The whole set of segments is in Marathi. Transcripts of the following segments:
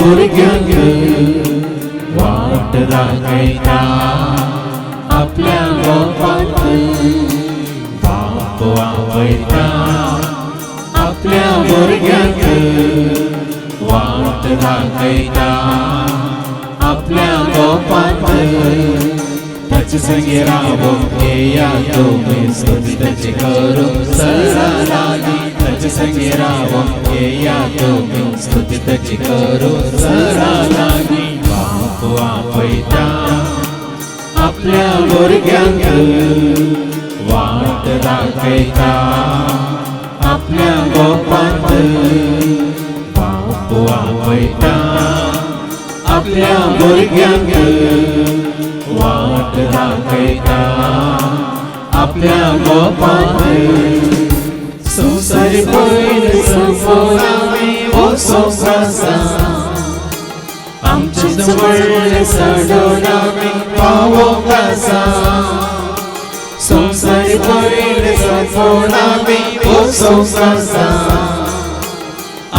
भुरग्यांक वाट दाखयता आपल्या गोपाक बाप आपयता आपल्या भुरग्यांक वाट दाखयता आपल्या गोपाक ताचे संगी रावून येया तुमी स्तुती ताची करूंक सरा लागीं ताचे संगी रावून येया तुमी स्तुती ताची करूंक सरा लागीं बाप आपयता आपल्या भुरग्यांक वाट दाखयता आपल्या गोपाक बाप आपयता आपल्या भुरग्यांक वाट दाखयता आपल्या गोपाक संवसार पयले संपोवन आमी हो संवसार आमचे जवळ साडून आमी पावोंक आसा संवसार पयले संपोवन आमी हो संवसार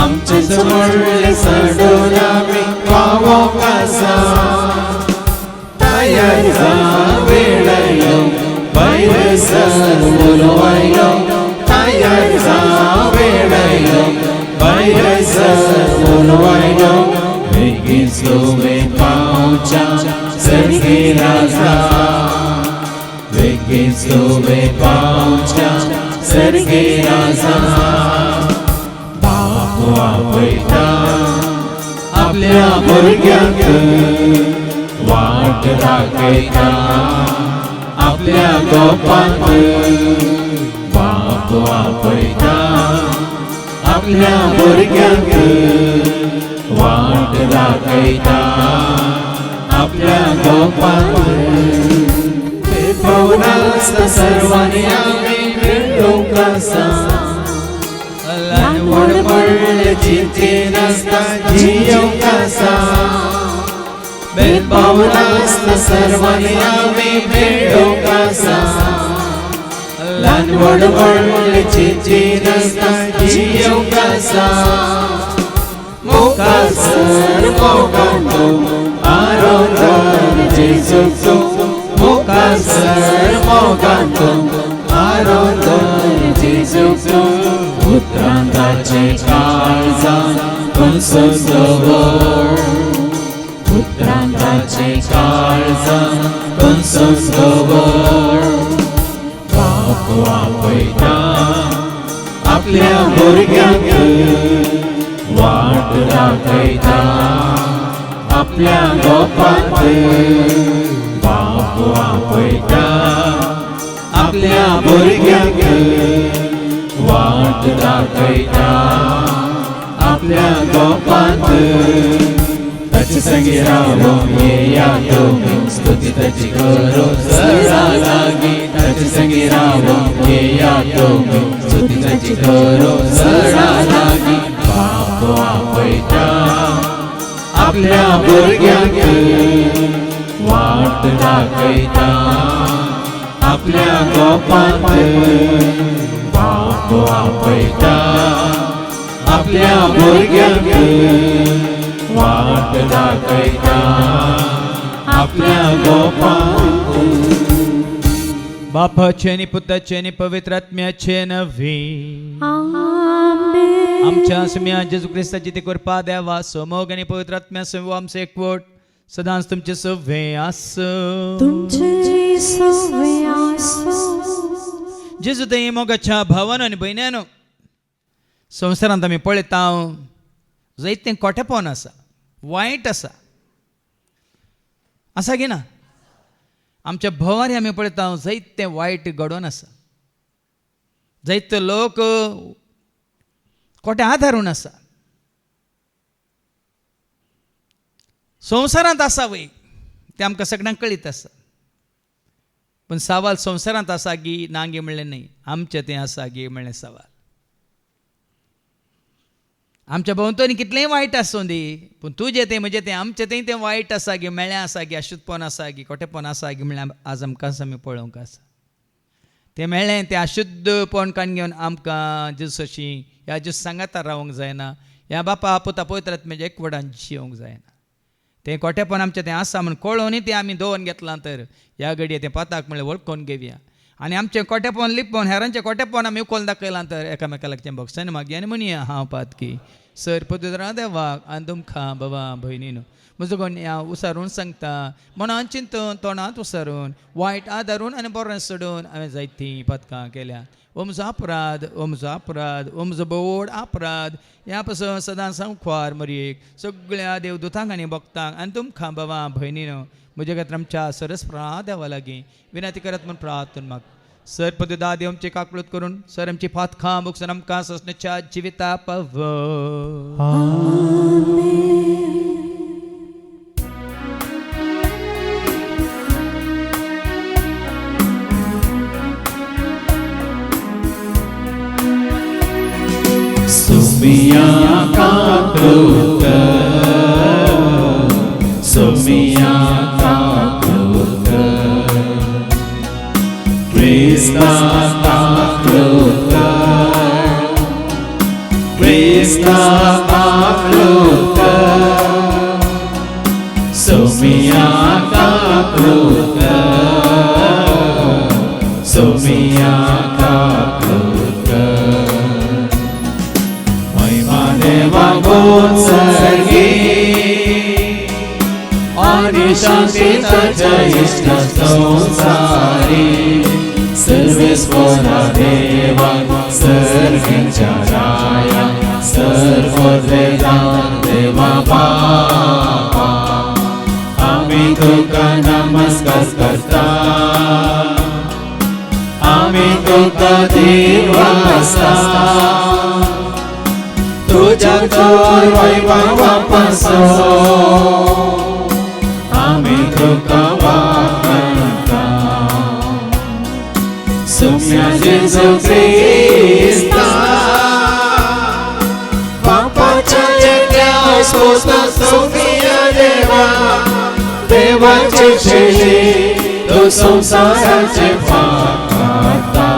आमचे जवळ साडून आमी पावोंक आसा तयार जा वेळ आयलो भायर सर उलोवायलो तयार जा वेळ आयलो भायर सर उलोवायलो बेगीन तुमी पावच्या सर्गी राजा बेगीन तुमी पावच्या सर्गी राजा बाप आपयता आपल्या भुरग्यांक वाट दाखयता आपल्या गोपाक बाप आपयता आपल्या भुरग्यांक वाट दाखयता आपल्या गोपाक भेदभाव नासता सर्वांनी आमी मेळूंक आसा ल्हान व्हड व्हडले चिंते नासता जियोंक आसा भेदभाव नासता सर्वांनी आमी मेळूंक आसा ल्हान व्हड व्हडले चिंते नासता जियोंक आसा मोगासर मोगांतो आरोधर जेजूचो मोगासर मोगांतो आरोधर जेजूचो पुत्रांताचे काळजान कंसून दवर पुत्रांताचे काळजान कंसून दवर बाप आपयता आपल्या भुरग्यांक वाट दाखयता आपल्या गोपाक बाप आपयता आपल्या भुरग्यांक वाट दाखयता आपल्या गोपाक ताचे संगी रावून येया तुमी स्तुती ताची करूंक सरा लागीं ताचे संगी रावून येया तुमी स्तुती ताची करूंक सरा लागीं बाप आपयता आपल्या भुरग्यांक वाट दाखयता आपल्या गोपाक बाप आपयता आपल्या भुरग्यांक वाट दाखयता आपल्या गोपाक बापाचे आणि पुत्राचे आणि पवित्र आत्म्याचे नव्हे आमेन. आमच्या सम्या जेजू ख्रिस्ताची ती कृपा द्यावा समोग आणि पवित्र आत्म्या समूह आमचे एकवट सदांच तुमचे सव्वे आस तुमचे सव्वे आसो. जेजू ते मोगाच्या भावानो आनी भयण्यानो संवसारांत आमी पळयता जायतें खोटेपण आसा वायट आसा की ना आमच्या भोवारी आमी पळयता जायतें वायट घडोवन आसा जायते लोक खोटे आधारून आसा संवसारांत आसा वय तें आमकां सगळ्यांक कळीत आसा पण सवाल संवसारांत आसा गी ना गे म्हणलें न्ही आमचें तें आसा गे म्हणलें सवाल आमच्या भोंवतणी कितलेंय वायट आसूं दी पूण तुजें तें म्हजें तें आमचें तें वायट आसा गे मेळ्ळें आसा गे अशुद्धपण आसा गे खोटेपण आसा गे म्हणल्यार आज आमकां आमी पळोवंक आसा तें मेळ्ळें तें अशुद्धपण काण घेवन आमकां जेजू अशी ह्या जेजू सांगातार रावंक जायना ह्या बापा पुता पवित्र आत्म्याच्या एकवटान जिवंक जायना. तें कोठेपण आमचें तें आसा म्हूण कळोवनय तें आमी दवरून घेतलां तर ह्या घडये तें पाताक म्हणल्यार वळखून घेवया. आनी आमचें कोठेपण लिपोवन हेरांचें कोठेपण आमी उखोवन दाखयलां तर एकामेकालागचें भक्षण मागया आनी म्हणया हांव पातकी सर पवित्र देवाक आनी तुमकां बाबा भयणीनो म्हजो गण्य हांव उसारून सांगता. मनान चिंतून तोंडांत उसारून वायट आदारून आनी बरें सोडून हांवें जायतीं पथकां केल्यात. हो म्हजो अपराध, हो म्हजो अपराध, हो म्हजो बोड अपराध. ह्या पासून सदांच सांखवार मरयेक सगळ्या देवदूतांक आनी भक्तांक आनी तुमकां बाबा भयणीनो म्हजे खातीर आमच्या सरस्प्रा देवा लागीं विनंती करत म्हूण प्रार्थना माग. सर पद दादी आमची काकळूत करून सर आमची पातखां बुकसन आमकां ससण्याच्या जिविता पव. Sumia kakluka, Sumia kakluka, Krista kakluka, Krista kakluka, Sumia kakluka, Sumia kakluka. Deva gun sargi Ani shanti taja ishta samsari Sarvesvara deva sargincha raya Sarvodvedan deva baba Ami tuka namaskar karta Ami tuka divasta तुझ्या चोर वैभवा पासो आम्ही तुका वागता. सुम्या जेजू ख्रिस्ता बापाच्या जेवल्या सोता सुम्या देवा देवाचे शेळी तो संसाराचे फाकाता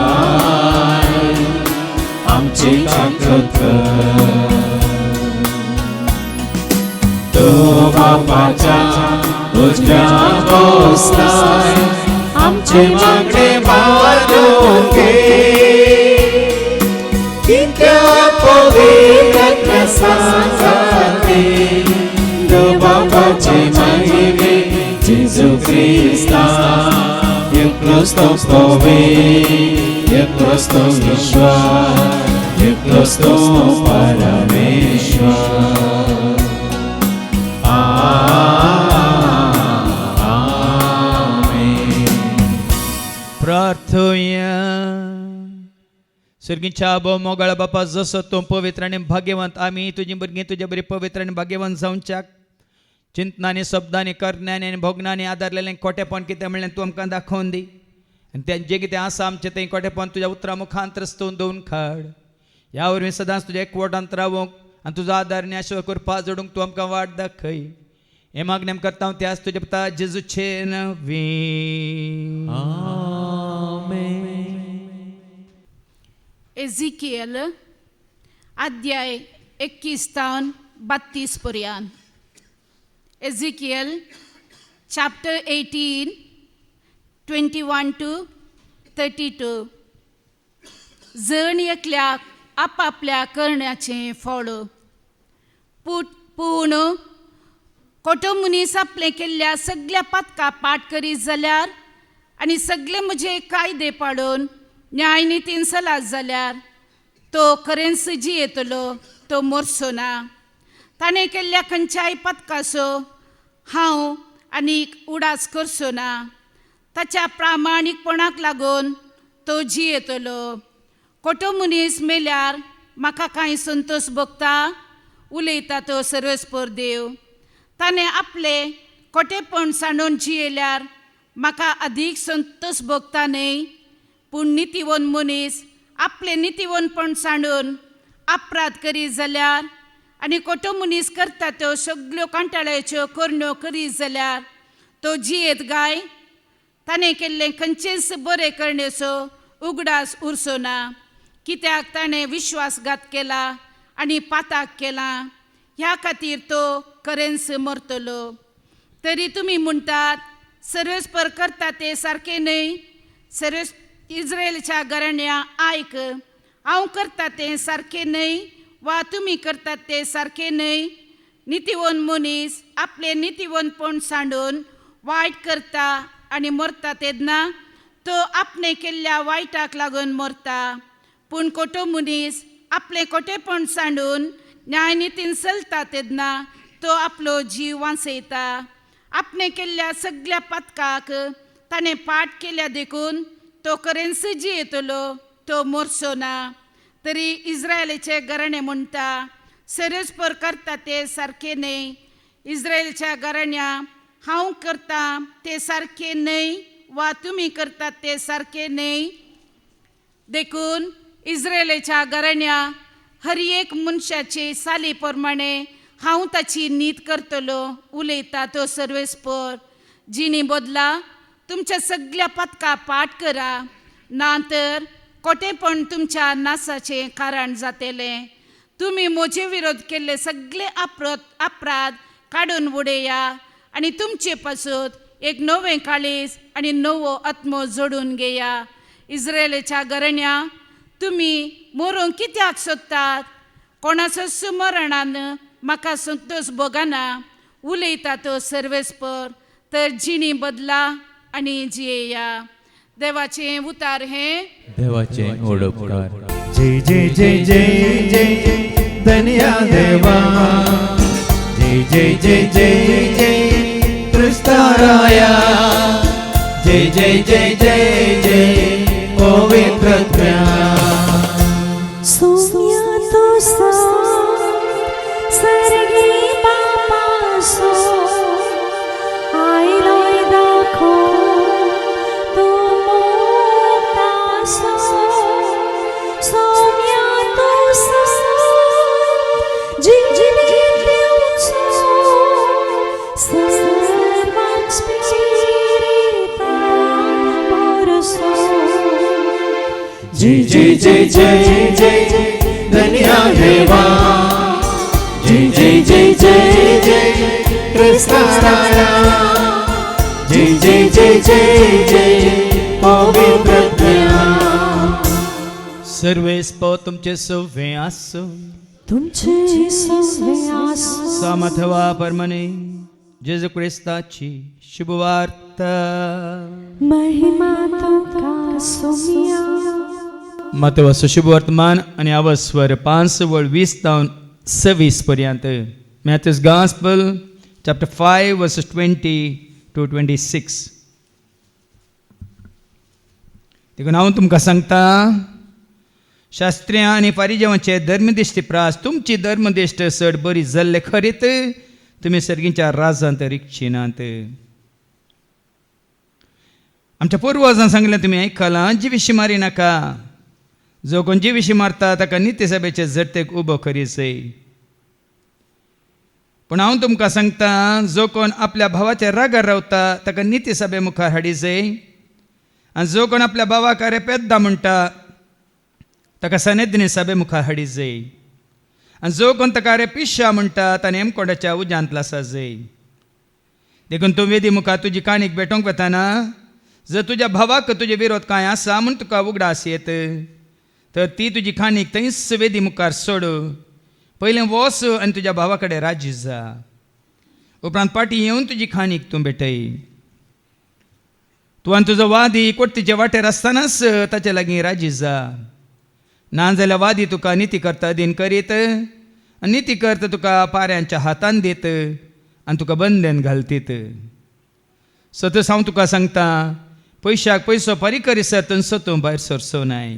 आमची काकत तो बापाच्या उजव्या बसलाय आमचे मागणे बाळगून घे कित्या पवित्र सांगाते तो बापाचे महिमे जेजू ख्रिस्ता Cristo Cristo Yeshua Cristo Parameshwar. Amen. प्रार्थूया. सर्गीच्या मोगळा बापा जसो तूं पवित्र आनी भाग्यवंत आमी तुजी भुरगीं तुजे बरी पवित्र आनी भाग्यवंत जावच्याक चिंतनांनी शब्दांनी करण्यानी आनी भोगनांनी आदारलेलें खोटेपण कितें म्हणलें तूं आमकां दाखोवन दी आनी तें जें कितें आसा आमचें तें खोटेपण तुज्या उतरा मुखांत रस्तून दवरून काड. ह्या वरवीं सदांच तुज्या एकवटांत रावूंक आनी तुजो आदार आनी आशिर्वाद करपा जोडूंक तूं आमकां वाट दाखय. हें मागणें करता हांव त्याच तुज्या पुता जेजूचे नवी. एझिकियल अध्याय 21-32 पर्यंत. एझिकियल chapter 18 21-32. जण एकल्याक आपापल्या करण्याचें फळ पूण खोटो मनीस आपले केल्ल्या सगळ्या पातकां पाठ करीत जाल्यार आनी सगळे म्हजे कायदे पाडून न्यायनितीन सलास जाल्यार तो खरेंच जियेतलो, तो मरचो ना. ताणें केल्ल्या खंयच्याय पातकाचो हांव आनीक उडास करचो ना. ताच्या प्रामाणीकपणाक लागून तो जियेतलो. खोटो मनीस मेल्यार म्हाका कांय संतोश भोगता उलयता तो सर्वेस्पर देव. ताणें आपले खोटेपण सांडून जियेल्यार म्हाका अदीक संतोश भोगता न्हय. पूण नितीवन मनीस आपले नितीवनपण सांडून अपराध करीत जाल्यार आनी खोटो मनीस करता त्यो सगळ्यो कांटाळ्याच्यो करण्यो करीत जाल्यार तो जियेत गाय. ताणें केल्लें खंयचेच बरें करण्याचो उगडास उरचो ना. कित्याक ताणें विश्वासघात केला आनी पाताक केलां, ह्या खातीर तो खरेंच मरतलो. तरी तुमी म्हणटात सर्वेस्पर करता ते सारके न्हय. इस्रायेलच्या घराण्या आयक, हांव करता तें सारकें न्हय वा तुमी करतात तें सारकें न्हय. नितीवन मनीस आपले नितीवनपण सांडून वायट करता आनी मरता तेन्ना तो आपणे केल्ल्या वायटाक लागून मरता. पूण खोटो मनीस आपले खोटेपण सांडून न्यायनितीन चलता तेन्ना तो आपलो जीव वाचयता. आपणे केल्ल्या सगळ्या पातकाक ताणें पाट केल्या देखून तो खरेंच जियेतलो, तो मरचो ना. तरी इस्रायेलीचे घराणे म्हणटा सर्वेस्पर करता ते सारके न्हय. इस्रायेलच्या घराण्या हांव करता ते सारके न्हय वा तुमी करतात ते सारके न्हय. देखून इस्रायेलीच्या घराण्या हर एक मनशाचे साली प्रमाणे हांव ताची नीत करतलो, उलयता तो सर्वेस्पर. जिणी बदला तुमच्या सगळ्या पथका पाठ करा, नातर खोटेपण तुमच्या नासाचें कारण जातलें. तुमी म्हजे विरोध केल्ले सगळे अपराध काडून उडया आनी तुमचे पासून एक नवें काळीज आनी नवो आत्मो जोडून घेया. इस्रायेलीच्या घराण्या तुमी मरूंक कित्याक सोदतात? कोणाचो सुमरणान म्हाका संतोष भोगना, उलयता तो सर्वेस्पर. तर जिणी बदला आनी जियेया. देवाचें उतार हें देवाचे ओडपकार. जय जय जय जय जय धन्या देवा. जय जय जय जय जय क्रिस्ताराया. जय जय जय जय जय पवित्रत्या. सोम्या तो सर्गी बापा सो आयलोय दाखो तो मोठा सो. सोम्या तो जिजिदेवचो सर्वांग स्पिरिता मोरसो. जय जय जय जय जय धन्या देवा. जय जय जय जय जय क्रिस्ताराया. जय जय जय जय जय पवित्रत्या. सर्वेस्पर तुमचे सव्वे आसो. तुमचे सव्वे आसो. सामर्थवा परमने जेजू क्रिस्ताची शुभवार्ता. महिमा तुका सोम्या. महत्वाचं शुभ वर्तमान आणि अवस्वर 5:20-26 पर्यंत. Matthews gospel chapter 5 verses 20 to 26. देखून हांव तुमकां सांगता, शास्त्रियां आनी फारिजेवांचे धर्मदिश्टी प्रास तुमची धर्मदिश्ट चड बरी जाल्ले खरीत तुमी सर्गीच्या राजांत रिक्षिनात. आमच्या पुर्वजांनी सांगलें तुमी आयकलां, जिवीशी मारी नाका. जो कोण जिवीशी मारता ताका नित्यसभेचे झटतेक उबो करीसय. पूण हांव तुमकां सांगता, जो कोण आपल्या भावाच्या रागार रावता ताका नित्यसभे मुखार हाडिसय. आनी जो कोण आपल्या भावाक रेपेद्दा म्हणटा ताका सनेद्री सभे मुखार हाडिसय. आनी जो कोण ताका रेपिश्या म्हणटा ताणें हेमकोंडाच्या उज्यांत लासाजय. देखून तूं वेदी मुखार तुजी काणीक भेटोवंक वताना जर तुज्या भावाक तुजे विरोध कांय आसा म्हूण तुका उगडास येत, तर ती तुजी खाणीक थंयच वेदी मुखार सोड. पयलें वच आनी तुज्या भावा कडेन राजी जा. उपरांत पाटी येवन तुजी खाणीक तूं भेटय. तूं आनी तुजो वादी कोर्टीचे वाटेर आसतनाच ताचे लागीं राजी जा. नाजाल्यार वादी तुका निती करता अधीन करीत आनी निती करता तुका पाऱ्यांच्या हातान दित आनी तुका बंदेन घालतीत. सतत हांव तुका सांगता, पयशाक पयसो फारीक करीसर थंयसर तूं भायर सरचो नाय.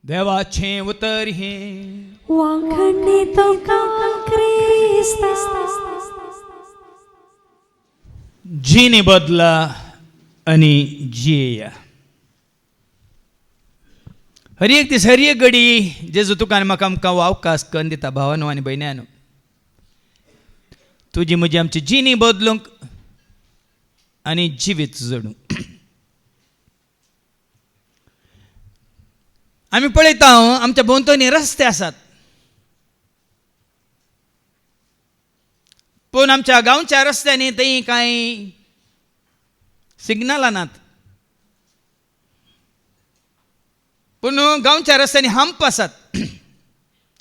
देवाचें उतर हें वांखणी तुका क्रिस्ता. जिणे बदला आनी जियेया. हर एक दीस हर एक घडी जेजू तुका आनी म्हाका आमकां अवकाश करून दिता. भावानो आनी भयण्यानो, तुजी म्हजी आमची जिणी बदलूंक आनी जिवीत जडूंक. आम्ही पळयता आमच्या भोंवतणी रस्ते आसात, पूण आमच्या गांवच्या रस्त्यांनी थंय कांय सिग्नलां नात. पूण गांवच्या रस्त्यांनी हंप आसात.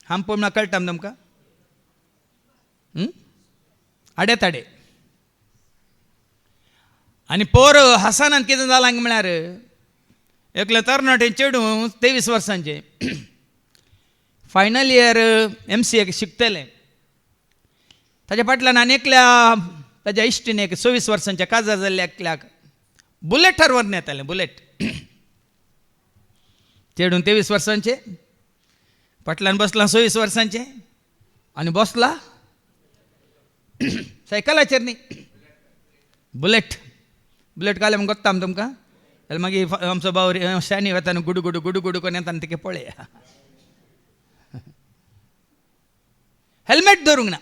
हंप म्हणल्यार कळटा तुमकां? आडेताडे. आनी पोर हसनान कितें जालां म्हळ्यार एकले तरणाटे चेडूं 23 वर्सांचे फायनल इयर MCA शिकतले. ताच्या फाटल्यान आनी एकल्या ताच्या इश्टीन एक 26 वर्सांच्या काजार जाल्ल्या एकल्याक बुलेटार व्हरून येताले. बुलेट. चेडूं 23 वर्सांचे, फाटल्यान बसला 26 वर्सांचे आनी बसला सायकलाचेर न्ही, बुलेट. बुलेट काले म्हणून गोत्ता तुमकां. जाल्यार मागीर आमचो भाव शानी वता गुडू गुडू गुडू गुडू करून येता तिके पळया. हेल्मेट धरूंक ना,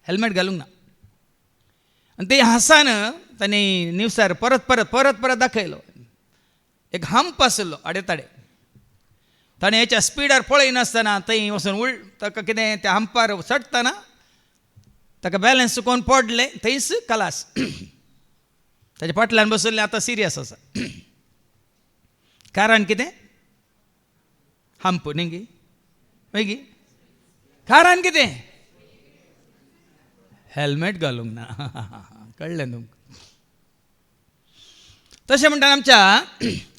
हेल्मेट घालूंक ना. आनी ते हांसान तांणी न्यूसार परत परत परत परत दाखयलो. एक हंप आसलो आडेताडे. ताणें हेच्या स्पिडार पळयनासतना थंय वचून ताका कितें त्या हंपार चडटना ताका बॅलन्स चुकोवन पडलें. थंयच कलास. ताच्या फाटल्यान बसल्लें आतां सिरियस आसा. कारण कितें? हंप न्ही गी गी. कारण कितें? हेल्मेट घालूंक ना. कळ्ळें तुमकां? तशें म्हणटा आमच्या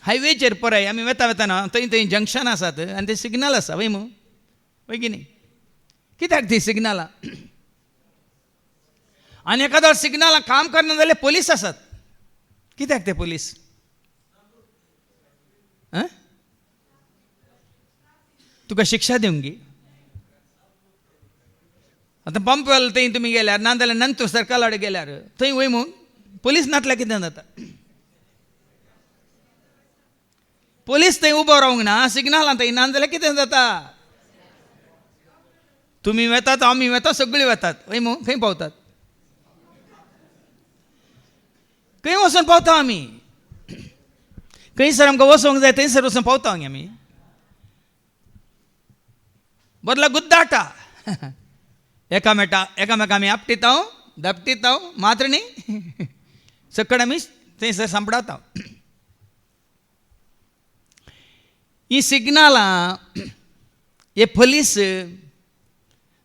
हायवेचेर पळय आमी वेता वेताना थंय थंय जंक्शन आसात आनी ते सिग्नल आसा वय मू वय की न्ही. कित्याक ती सिग्नलां? आनी एखादो सिग्नलां काम करना जाल्यार पोलीस आसात. कित्याक ते पोलीस? तुका शिक्षा दिवंक गी. आतां पंपवेल थंय तुमी गेल्यार नाजाल्यार नंतर सर्कल कडेन गेल्यार थंय वय मू पोलीस नासल्यार कितें जाता? पोलीस थंय उबो रावंक ना, सिग्नलां थंय ना जाल्यार कितें जाता? तुमी वेतात, आमी वेता, सगळीं वेतात वय मू. खंय पावतात? खंय वचून पावता आमी. खंयसर आमकां वचोंक जाय थंयसर वचून पावता आमी. बदला गुद्दाटा. एकामेका आमी आपटिता धपटिता मात्र न्ही सकड आमी थंयसर सांपडावता. ही सिग्नलां हे पुलीस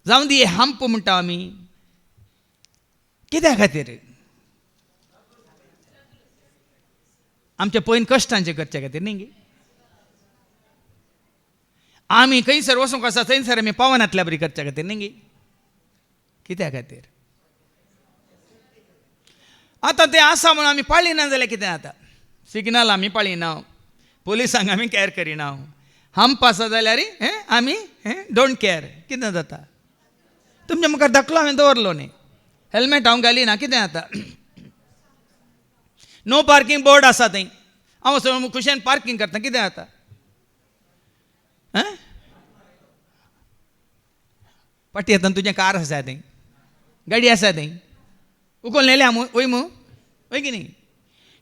जावं दी हे हंप म्हणटा आमी कित्या खातीर? आमच्या पयन कश्टांचे करचे खातीर न्ही गे. आमी खंयसर वचूंक आसा थंयसर आमी पावनांतल्या बरी करचे खातीर न्ही गे. कित्या खातीर? आतां तें आसा म्हणून आमी पाळिना जाल्यार कितें जाता? सिग्नल आमी पाळिना, पोलिसांक आमी कॅर करिना, हंप आसा जाल्यार आमी डोंट केअर. कितें जाता? तुमच्या मुखार धाकलो हांवें दवरलो न्ही, हेल्मेट हांव घालिना, कितें जाता? नो पार्किंग बोर्ड आसा थंय, हांव वचून खुशेन पार्किंग करता, कितें जाता? पाटी येता तुजें कार आसा थंय, गाडी आसा थंय, उखोवन नेल्या वय मू वय की न्ही.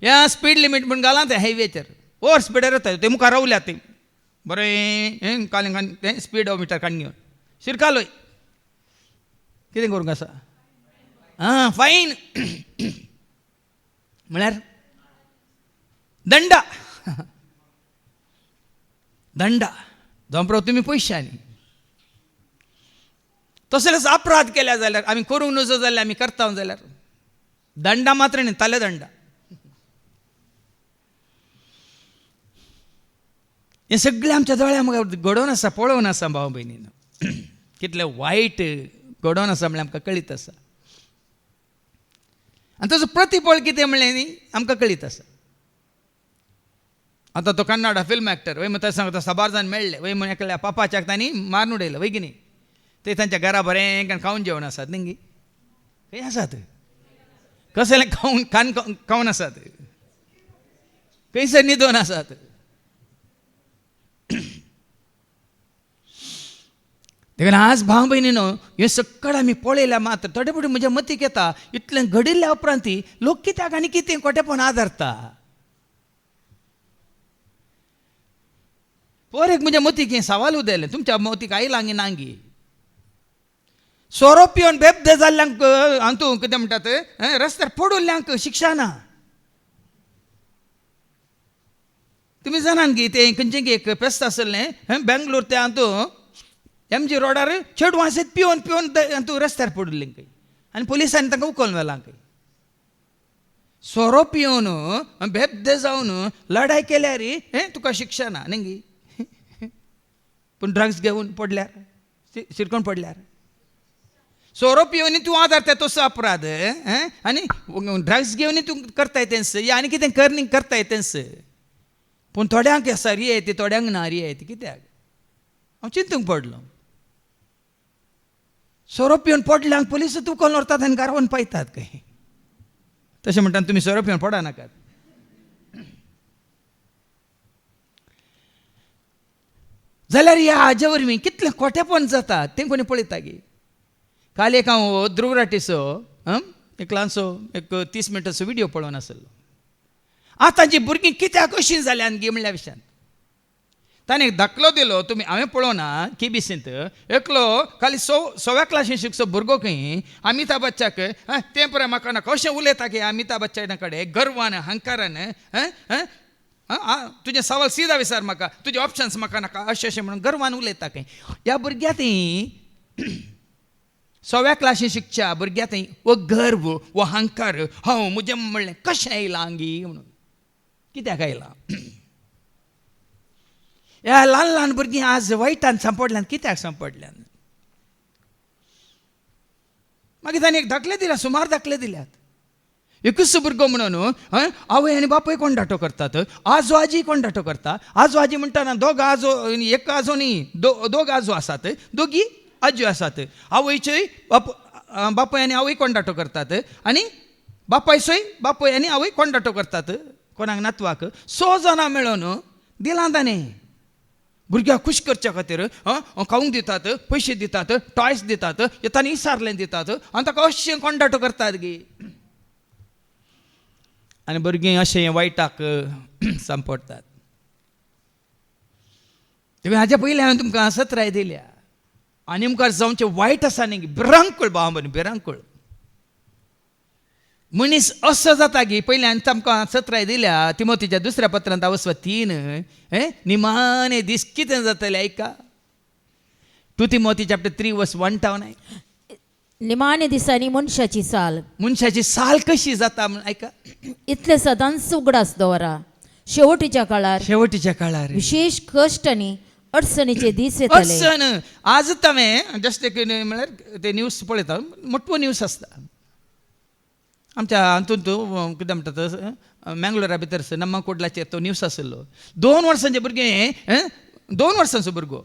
ह्या स्पीड लिमीट म्हूण घाला ते हायवेचेर, ओवर स्पिडार येता ते मुखार रावल्यात थंय बरें कालें कान तें स्पीड मिटर काडून घेवन शिरकालोय. कितें करूंक आसा? फायन म्हळ्यार दंडा. दंडा जावं तुमी पयशांनी. तसलेच अपराध केल्या जाल्यार आमी करूंक नजो जाल्यार आमी करता जाल्यार दंडा मात्र न्ही, तले दंडा. हें सगळें आमच्या दोळ्या मुखार घडोवन आसा, पळोवन आसा भाव भयणीन. कितलें वायट घडोवन आसा म्हणल्यार आमकां कळीत आसा. आनी ताचो प्रतिफळ कितें म्हणलें न्ही आमकां कळीत आसा. आतां तो कन्नडा फिल्म एक्टर वय थंय सांगता साबार जाण मेळ्ळे वय म्हण एकल्या पापाच्याक तांणी मारून उडयलो वय की न्ही. ते तांच्या घरा बरें खावन जेवण आसात न्ही, खंय आसात कसले खावन आसात, खंयसर न्हिदोन आसात. देखून आज भाव भयणीनो हे सक्कळ आमी पळयल्या मात्र थोडे फुडें म्हज्या मतीक येता इतलें घडिल्ल्या उपरांती लोक कित्याक आनी कितें कोटेपण आदरता. पोरेक म्हणजे मोतीक हें सवाल उदेले तुमच्या मोतीक आई लांगी नांगी सोरो पिवन बेबदे जाल्ल्यांक हातू कितें म्हणटात रस्त्यार पडुल्ल्यांक शिक्षा ना. तुमी जाणान गी ते खंयचें गी एक फेस्त आसलें बेंगलोर ते हातू MG रोडार चेडवां आसत पिवन पिवन हातू रस्त्यार पडुल्लीं खंय आनी पुलिसांनी तांकां उखोवन व्हेलां खंय. सोरो पिवन बेबदे जावन लढाय केल्यार तुका शिक्षा ना न्ही पूण ड्रग्स घेवन पडल्यार शिरकोन पडल्यार सोरो पिवन तूं आदारता तसो अपराध आनी ड्रग्स घेवन तूं करताय तेंस या आनी कितें करनी करताय तेंस पूण थोड्यांक आसा रियेती थोड्यांक ना रियेती कित्याक हांव चिंतूंक पडलो. सोरो पिवन पडल्यांक पुलीस तुकोन व्हरतात आनी गारावन पायतात खंय. तशें म्हणटा तुमी सोरो पिवन पडा नाकात. जाल्यार ह्या हाजे वरवीं कितलें खोटेपण जाता तें कोणी पळयता गे. काल एक हांव ध्रुव राटीचो एक ल्हानसो एक 30 मिनटाचो व्हिडियो पळोवन आसलो. आतांची भुरगीं कित्याक अशीं जाल्यान गे म्हणल्या विशयान ताणें एक दाखलो दिलो तुमी हांवें पळोवना KBCंत एकलो खाली 6व्या क्लासीन शिकचो भुरगो खंय अमिताभ बच्चाक तें पळय म्हाका नाका अशें उलयता की अमिताभ बच्चना कडेन गर्वान अहंकारान तुजें सवाल सीधा विचार म्हाका तुजे ऑप्शन्स म्हाका नाका अशें अशें म्हणून गर्वान उलयता खंय. ह्या भुरग्या थंय 6व्या क्लासीन शिकच्या भुरग्या थंय वो गर्व वो अहंकार हांव म्हजें म्हणलें कशें येयलां आंगी म्हणून कित्याक आयलां. ह्या ल्हान ल्हान भुरगीं आज वायटान सांपडल्यान कित्याक सांपडल्यान. मागीर ताणें एक दाखले दिल्या सुमार दाखले दिल्यात. एकूच भुरगो म्हणून आवय आनी बापूय कोण धाटो करतात आजो आजी कोण धाटो करता. आजो आजी म्हणटाना दोग आजो एक आजो न्ही दोग आजो आसात दोगी आज्यो आसात. आवयचोय बापूय आनी आवय कोण धाटो करतात आनी बापायचोय बापूय आनी आवय कोण धाटो करतात कोणाक नातवाक 6 जाणां मेळून दिलां ताणें भुरग्याक खूश करच्या खातीर खावंक दितात पयशे दितात टॉयस दितात येताना इसारलें दितात आनी ताका अशें कोण धाटो करतात गे. आनी भुरगीं अशें वायटाक सांपडटात. हाच्या पयलीं हांवें तुमकां सत्राय दिल्या आनी मुखार जावचें वायट आसा न्ही भिरांकूळ भावना भिरांकूळ मनीस असो जाता की पयलीं हांवें तुमकां सत्राय दिल्या तिमोथीच्या 2ऱ्या पत्रांत 3 निमाणे दीस कितें जातलें आयका. 2 तिमोथी चॅप्टर 3:1-9 निमाणे दिसांनी मनशाची साल कशी जाता म्हण आयका. इतले सदांच उगडास दवरा शेवटीच्या काळार विशेष कश्ट आनी अडचणीचे दीस येतले. अडचण आज हांवें जस्ट एक म्हळ्यार ते न्यूज पळयता मोठो न्यूज आसता आमच्या हातूंत कितें म्हणटात मँगलोरा भितर नम्मा कोडलाचेर तो न्यूज आसलो. 2 वर्सांचें भुरगें 2 वर्सांचो भुरगो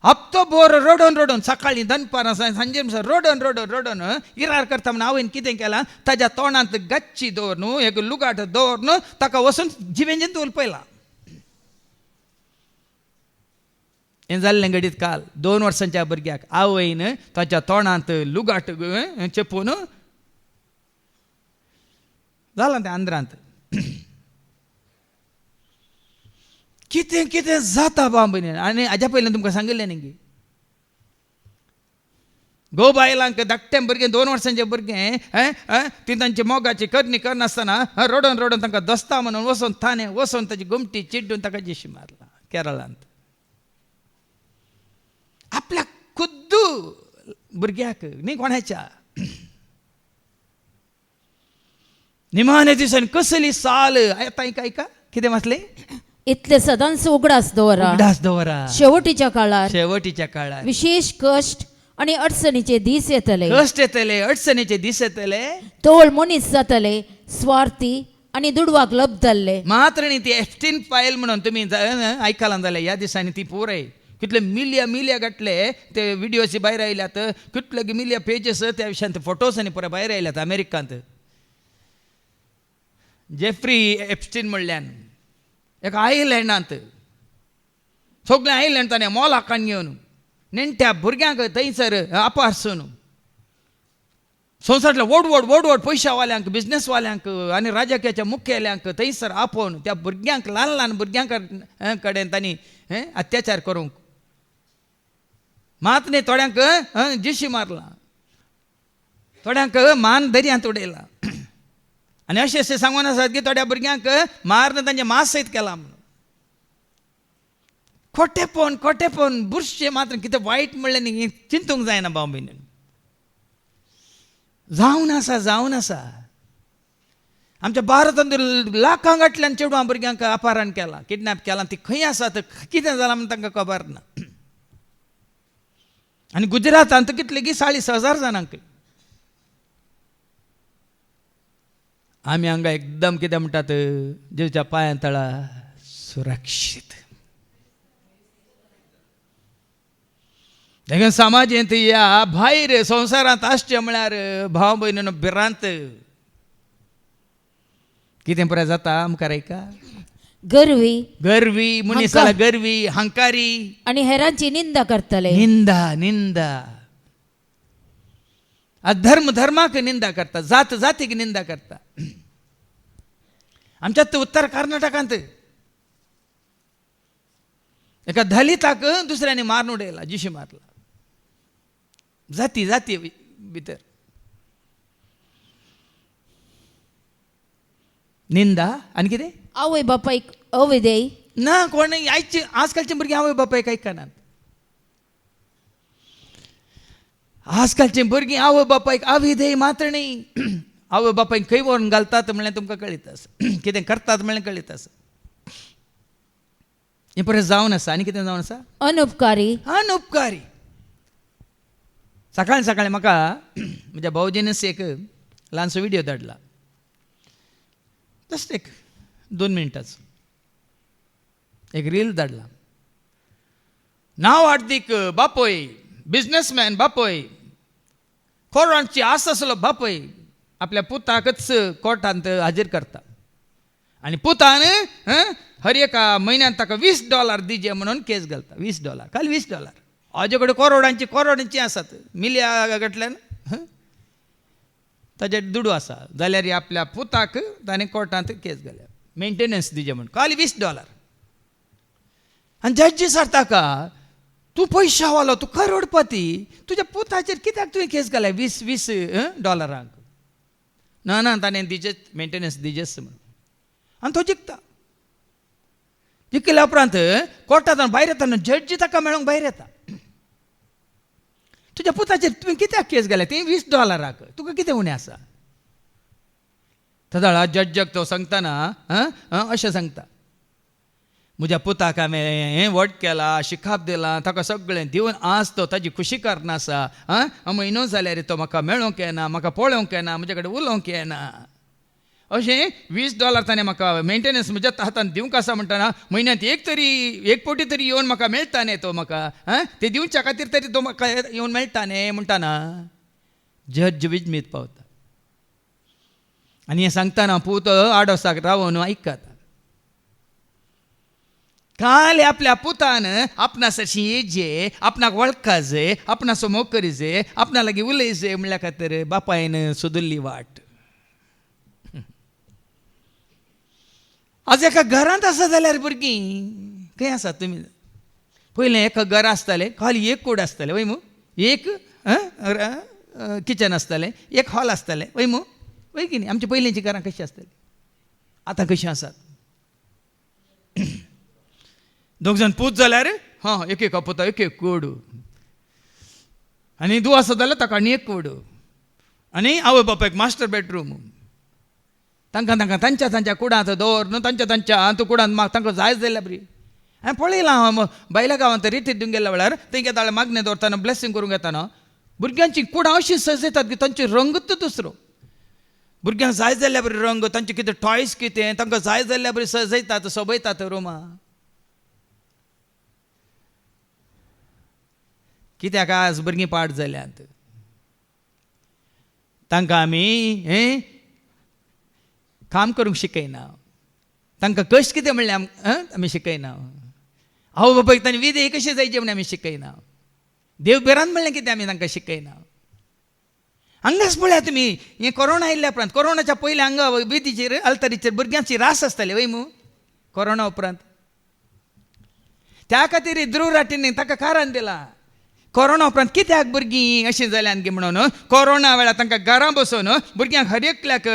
हप्तो भर रडोन सकाळीं दनपारां सांजे रडोन इरार करता म्हण हांवें कितें केलां ताच्या तोंडांत गच्ची दवर न्हू एक लुगाट दवर न्हू ताका वचून जिवेंचें दवरपयलां. हें जाल्लें घडीत काल 2 वर्सांच्या भुरग्याक आवयन ताच्या तोंडांत लुगाट चेपून जालां तें आंध्रांत. कितें कितें जाता बाबा. आनी हाज्या पयलीं तुमकां सांगिल्लें न्ही गो बायलांक धाकटें भुरगें 2 वर्सांचें भुरगें ती तांची मोगाची करणी करनासतना रडोन तांकां दसता म्हणून वचोन थाने वचोन ताची घुमटी चिड्डून ताका जेशी मारला केरळांत. आपल्या खुद्दू भुरग्याक न्ही कोणाच्या निमाणे दिसांनी कसली साल आतां आयका कितें म्हटलें इतले सदांच उगडास दवरा शेवटीच्या काळार विशेष कश्ट आणि अडचणीचे दीस येतले. कश्ट येतले अडचणीचे दीस येतले. तोळ मनीस जातले स्वार्थी आणि दुडवाक लब जाल्ले. मात्र न्ही ती एप्स्टीन फायल म्हणून तुमी आयकलां जाल्यार ह्या दिसांनी ती पुराय कितले मिलिया गाठले ते व्हिडिओची भायर आयल्यात कितले मिलिया पेजीस त्या विशयान फोटोज आनी पुराय भायर आयल्यात अमेरिकांत. जेफ्री एप्स्टीन म्हणल्यान एक आयलँडांत सगळें आयलँड ताणें मोलाकान घेवन नेणट्या भुरग्यांक थंयसर आपारसून संवसारातल्या व्हड पयशावाल्यांक बिझनेसवाल्यांक आनी राजकीयाच्या मुखेल्यांक थंयसर आपोवन त्या भुरग्यांक ल्हान भुरग्यांक कडेन तांणी अत्याचार करूंक मात न्ही थोड्यांक जिशी मारला थोड्यांक मान दर्यांत उडयला आनी अशें सांगून आसात की थोड्या भुरग्यांक मारन तांचे मास सयत केला म्हणून खोटेपण बुरशे मात्र कितें वायट म्हणलें न्ही चिंतूंक जायना भाव भयणीन जावन आसा आमच्या भारतांत लाखां गांठल्यान चेडवां भुरग्यांक अपहरण केलां किडनॅप केलां ती खंय आसात कितें जालां म्हण तांकां खबर ना आनी गुजरातांत कितले की 40,000 जाणांक आमी हांगा एकदम कितें म्हणटात जेच्या पांया तळा सुरक्षीत देखून समाजांत या भायर संवसारांत आसचें म्हळ्यार भाव भयणीनो भिरांत कितें पुराय जाता मुखार ऐका गरवी मनीस जाला गरवी हंकारी आनी हेरांची निंदा करतले निंदा धर्माक निंदा करता जातीक निंदा करता आमच्या उत्तर कर्नाटकांत एका दलिताक दुसऱ्याने मारून उडयला जिशी मारला जाती भितर निंदा आनी कितें आवय बापायक अविधेय ना कोण आजकालचे भुरगे आवय बापायक आयकनात आजकालचे भुरगीं आवय बापायक अविधेय मात्र न्ही आवय बापायक खंय व्हरून घालतात म्हणल्यार तुमकां कळीत आसा कितें करतात म्हणल्यार कळीत आसा हें परत जावन आसा आनी कितें जावन आसा अनउपकारी सकाळी म्हाका म्हज्या भावजीनच एक ल्हानसो व्हिडियो धाडला जस्ट एक 2 मिनटाचो एक रील धाडला नांव हार्दिक बापोय बिझनेसमॅन बापोय कोर्टांची आस आसलो बापोय आपल्या पुताकच कोर्टांत हाजीर करता आनी पुतान हर एका म्हयन्यान ताका $20 दिजे म्हणून केस घालता $20 खाली $20 हाजे कडेन करोडांची आसात मिल्या गटल्यान ताजे दुडू आसा जाल्यार आपल्या पुताक ताणें कोर्टांत केस घाल्या मेंटेनन्स दिजे म्हणून खाली $20 आनी जड्जी ताका तूं पयशावालो तूं करोडपती तुज्या पुताचेर कित्याक तुवें केस घाल्या $20 ना ताणें दिजे मेंटेनन्स दिजेस म्हणून आनी तो जिखता जिखल्या उपरांत कोर्टांतल्यान भायर येता जड्जी ताका मेळोंक भायर येता तुज्या पुताचेर तुवें कित्याक केस घाल्या ते $20 तुका कितें उणें आसा तदाळा जड्जाक तो सांगतना अशें सांगता म्हज्या पुताक हांवें वट केला शिकाप दिला ताका सगळें दिवन आज तो ताजी खुशी करना आसा म्हयनो जाल्यार तो म्हाका मेळोंक येना म्हाका पळोवंक येना म्हजे कडेन उलोवंक येना अशें $20 ताणें म्हाका मेंटेनन्स म्हज्या हातान दिवंक आसा म्हणटना म्हयन्यांत एक फावटी तरी येवन म्हाका मेळटा न्ही तो म्हाका ते दिवच्या खातीर तरी तो म्हाका येवन मेळटा न्ही म्हणटाना जज विजमीत पावता आनी हें सांगतना पूत आडोसाक रावन आयकता काल आपल्या पुतान आपणास अशी येजे आपणाक वळखा जाय आपणाचो मोकरी जाय आपणा लागीं उलय जाय म्हणल्या खातीर बापायन सोदुल्ली वाट आज एका घरांत आसा जाल्यार भुरगीं खंय आसात तुमी पयलें एका घर आसतालें खाली एक कूड आसतालें वय मू एक किचन आसतालें एक हॉल आसतालें वय मू वय की न्ही आमच्या पयलींचीं घरां कशीं आसतालीं आतां कशीं आसात दोग जाण पूत जाल्यार एक पुता एक कूड आनी दू आसा जाल्यार ताका आनी एक कूड आनी आवय बापायक मास्टर बेडरूम तांकां तांच्या कुडांत दवर तांच्या कुडांत तांकां जाय जाल्यार बरी हांवें पळयलां हांव बायल्या गांवांत रिट्रीट दिवंक गेल्या वेळार थंय घेता मागणें दवरतना ब्लेसींग करूंक येताना भुरग्यांची कुडां अशीं सजयतात की तांची रंगूच दुसरो भुरग्यांक जाय जाल्यार बरी रंग तांचे कितें टॉयज कितें तांकां जाय जाल्यार बरी सजयतात सोबयतात रुमां कित्याक आज भुरगीं पाड जाल्यांत तांकां आमी काम करूंक शिकयना तांकां कश्ट कितें म्हणलें आमी शिकयना आवय बापायक तांणी विधेय कशें जायचें म्हणून आमी शिकयना देव बिरान म्हणलें कितें आमी तांकां शिकयना हांगाच पळया तुमी हें कोरोना आयिल्ल्या उपरांत कोरोनाच्या पयलीं हांगा बेतीचेर अल्तरीचेर भुरग्यांची रास आसताली वय मू कोरोना उपरांत त्या खातीर ध्रुव राटीन ताका कारण दिलां कोरोना उपरांत कित्याक भुरगीं अशीं जाल्यान गे म्हणून कोरोना वेळार तांकां घरा बसून भुरग्यांक हर एकल्याक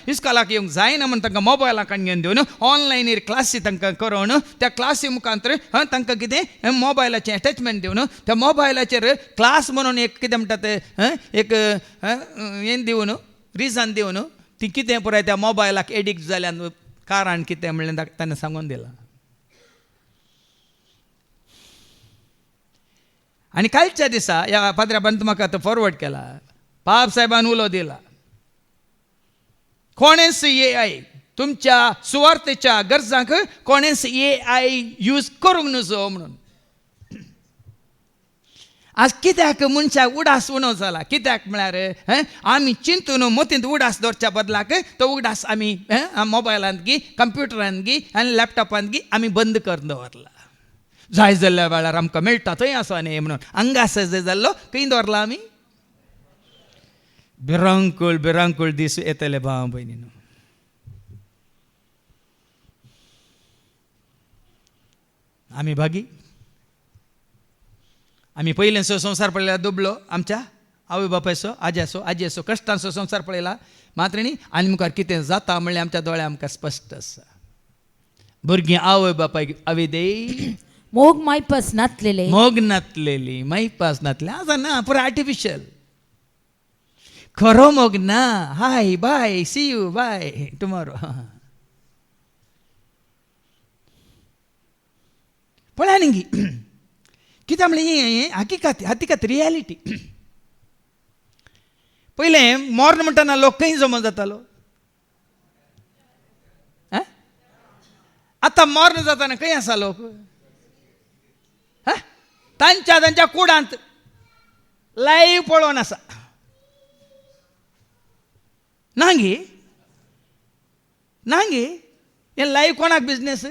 इस्कॉलाक येवंक जायना म्हणून तांकां मोबायलाक घेवन दिवन ऑनलायनीर क्लासी तांकां करून त्या क्लासी मुखांतर तांकां कितें मोबायलाचें अटॅचमेंट दिवन त्या मोबायलाचेर क्लास म्हणून एक कितें म्हणटात एक हें दिवन रिजन दिवन ती कितें पुराय त्या मोबायलाक एडिक्ट जाल्यान कारण कितें म्हणलें ताणें सांगून दिलां आनी कालच्या दिसा ह्या पाद्र्याबान म्हाका तो फॉरवर्ड केला पाप साहेबान उलो दिला कोणेंच AI तुमच्या सुवार्थेच्या गरजांक कोणेंच AI यूज करूंक नजो म्हणून आज कित्याक मनशाक उडास उणो जाला कित्याक म्हळ्यार आमी चिंतून मतींत उडास दवरच्या बदलाक तो उडास आमी मोबायलांत गी कंप्युटरांत गी आनी लॅपटॉपांत गी आमी बंद करून दवरला जाय जाल्ल्या वेळार आमकां मेळटा थंय आसा न्ही म्हणून हांगास जर जाल्लो खंय दवरला आमी भिरांकूळ दीस येतले भाव भयणीनो आमी भागी आमी पयलेंचो संवसार पळयला दुबलो आमच्या आवय बापायचो आजी असो कश्टांचो संवसार पळयला मात्र न्ही आनी मुखार कितें जाता म्हणल्यार आमच्या दोळ्या आमकां स्पश्ट आसा भुरगीं आवय बापायक अविदेय मोग मायपास नातलेले मोग नातलेली मायपास नातले आज ना पुरो आर्टिफिशियल खरो मोग ना hi bye see you bye tomorrow पळया न्ही कित्याक म्हणल्यार हकिकत रियलिटी पयलें मोर्न म्हणटना लोक खंय जमा जातालो आतां मोर्न जाताना खंय आसा लोक तांच्या कुडांत लायव्ह पळोवन आसा नांगी हें लायव्ह कोणाक बिजनेस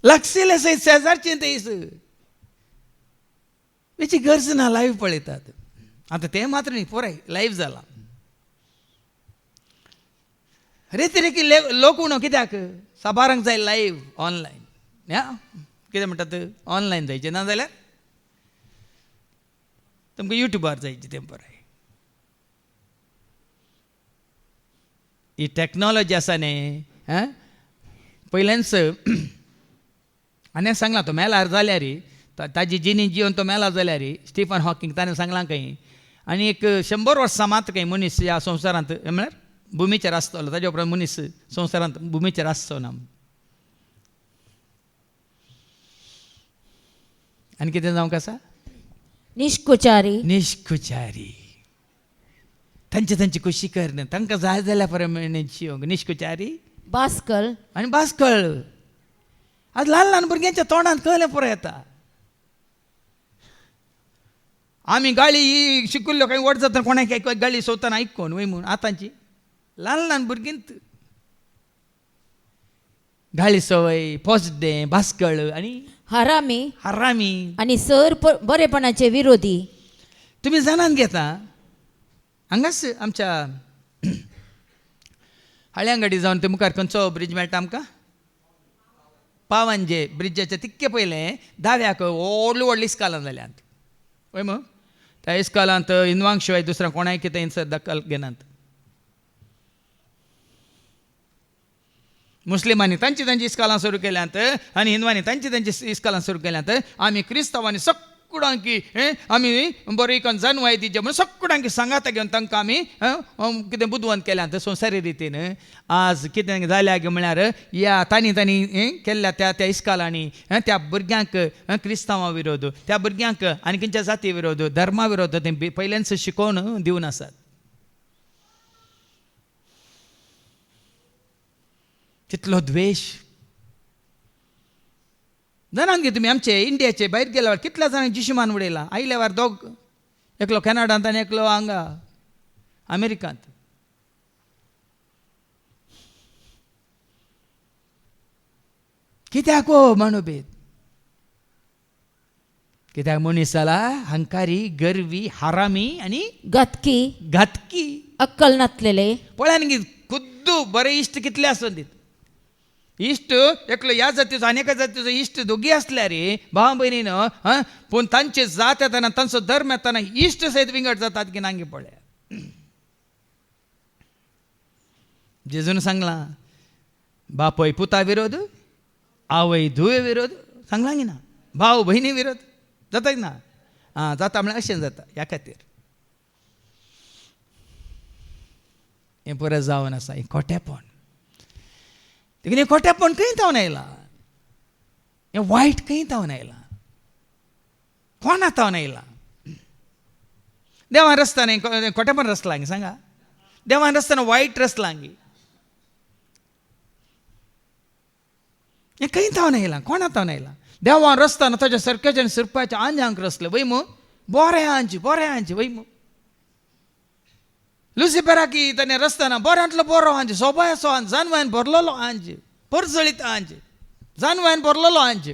लागशिल्ले सयत शेजारचें थंयस हेची गरज ना लायव्ह पळयतात आतां तें मात्र न्ही पुराय लायव्ह जाला रेती लोक उणो कित्याक साबारांक जाय लायव्ह ऑनलायन कितें म्हणटात ऑनलायन जायचें ना जाल्यार तुमकां युट्यूबार जायचें तें पुराय ही टॅक्नॉलॉजी आसा न्ही पयल्याच आनी सांगलां तो मेल्यार जाल्यार ताजी जिणी जिवन तो मेला जाल्यार स्टीफन हॉकिंग ताणें सांगलां खंय आनी एक 100 वर्सां मात खंय मनीस ह्या संवसारांत म्हळ्यार भुमीचेर आसतलो ताजे उपरांत मनीस संवसारांत भुमीचेर आसचो ना आनी कितें जावंक आसा निश्कुचारी तांची कुशी करना तांकां जाय जाल्या प्रमाणे जिवंक निश्कुचारी बास्कल आनी बास्कळ आज ल्हान भुरग्यांच्या तोंडांत कळलें पुरो येता आमी गाळी शिकिल्ल्यो खंय वड जाता कोणाक गाळी सोदतना आयकोन वय म्हूण आतांची ल्हान भुरगींत गाळी सवय पोसडे बास्कळ आनी हरामी आनी सर बरेपणाचे विरोधी तुमी जाणान घेता हांगाच आमच्या हळ्यांगडी जावन ते मुखार खंयचो ब्रिज मेळटा आमकां पावंजे ब्रिजाचे तिक्के पयलें दाव्याक व्हडलीं इस्कालां जाल्यांत वय मग त्या इस्कालांत हिंदवांक शिवाय दुसऱ्या कोणाय कितें हिंसर दखल घेनात मुस्लिमांनी तांची इस्कालां सुरू केल्यांत आनी हिंदवांनी तांची इस्कालां सुरू केल्यांत आमी क्रिस्तांवांनी सगळ्यांकी आमी बरी करून जानवाय दिजे म्हणून सगळ्यांकी सांगाता घेवन तांकां आमी कितें बुदवंत केल्यांत संवसारी रितीन आज कितें जाल्या गे म्हळ्यार ह्या तांणी केल्ल्या त्या इस्कालांनी त्या भुरग्यांक क्रिस्तांवां विरोध त्या भुरग्यांक आनी खंयच्या जाती विरोध धर्मा विरोध तें पयल्याच शिकोवन दिवन आसात कितलो द्वेश जाणान गे तुमी आमचे इंडियाचे भायर गेल्यावर कितल्या जाणांक जिशुमान उडयला आयल्या दोग एकलो कॅनडांत आनी एकलो हांगा अमेरिकांत कित्याक मनोभेद कित्याक मनीसाला हंकारी गरवी हारामी आणि गतकी घातकी अक्कल नसलेले पळ्या न्ही खुद्दू बरे इश्ट कितले आसूं दीत इश्ट एकलो ह्या जातीचो आनी एका जातीचो इश्ट दोगी आसल्या रे भाव भयणीनं पूण तांचे जात येताना तांचो धर्म येताना इश्ट सयत विंगड जातात की नांगी पळ्या जेजून सांगला बापय पुता विरोध आवय धुवे विरोध सांगला की ना भाव भयणी विरोध जाता ना जाता म्हळ्यार अशें जाता ह्या खातीर हें परत जावन आसा हें खोटेपण देखीन हें खोटेपण खंय जावन आयलां हें वायट खंय जावन आयलां कोणा जावन आयलां देवान रस्ताना हें खोटेपण रचलां गे सांगा देवान रस्ताना वायट रचलां गे हें खंय जावन आयलां कोणा जावन आयलां देवान रचताना ताच्या सरक्याच्या आनी सुरपाच्या आंजांक रचलें वय मू बोऱ्यांची वय मू लुसिफेराकी ताणें रचताना बऱ्यांतलो बरो आंज सोबायसो आंज जानवान भरलेलो आंज परजळीत आंज जानवान भरलेलो आंज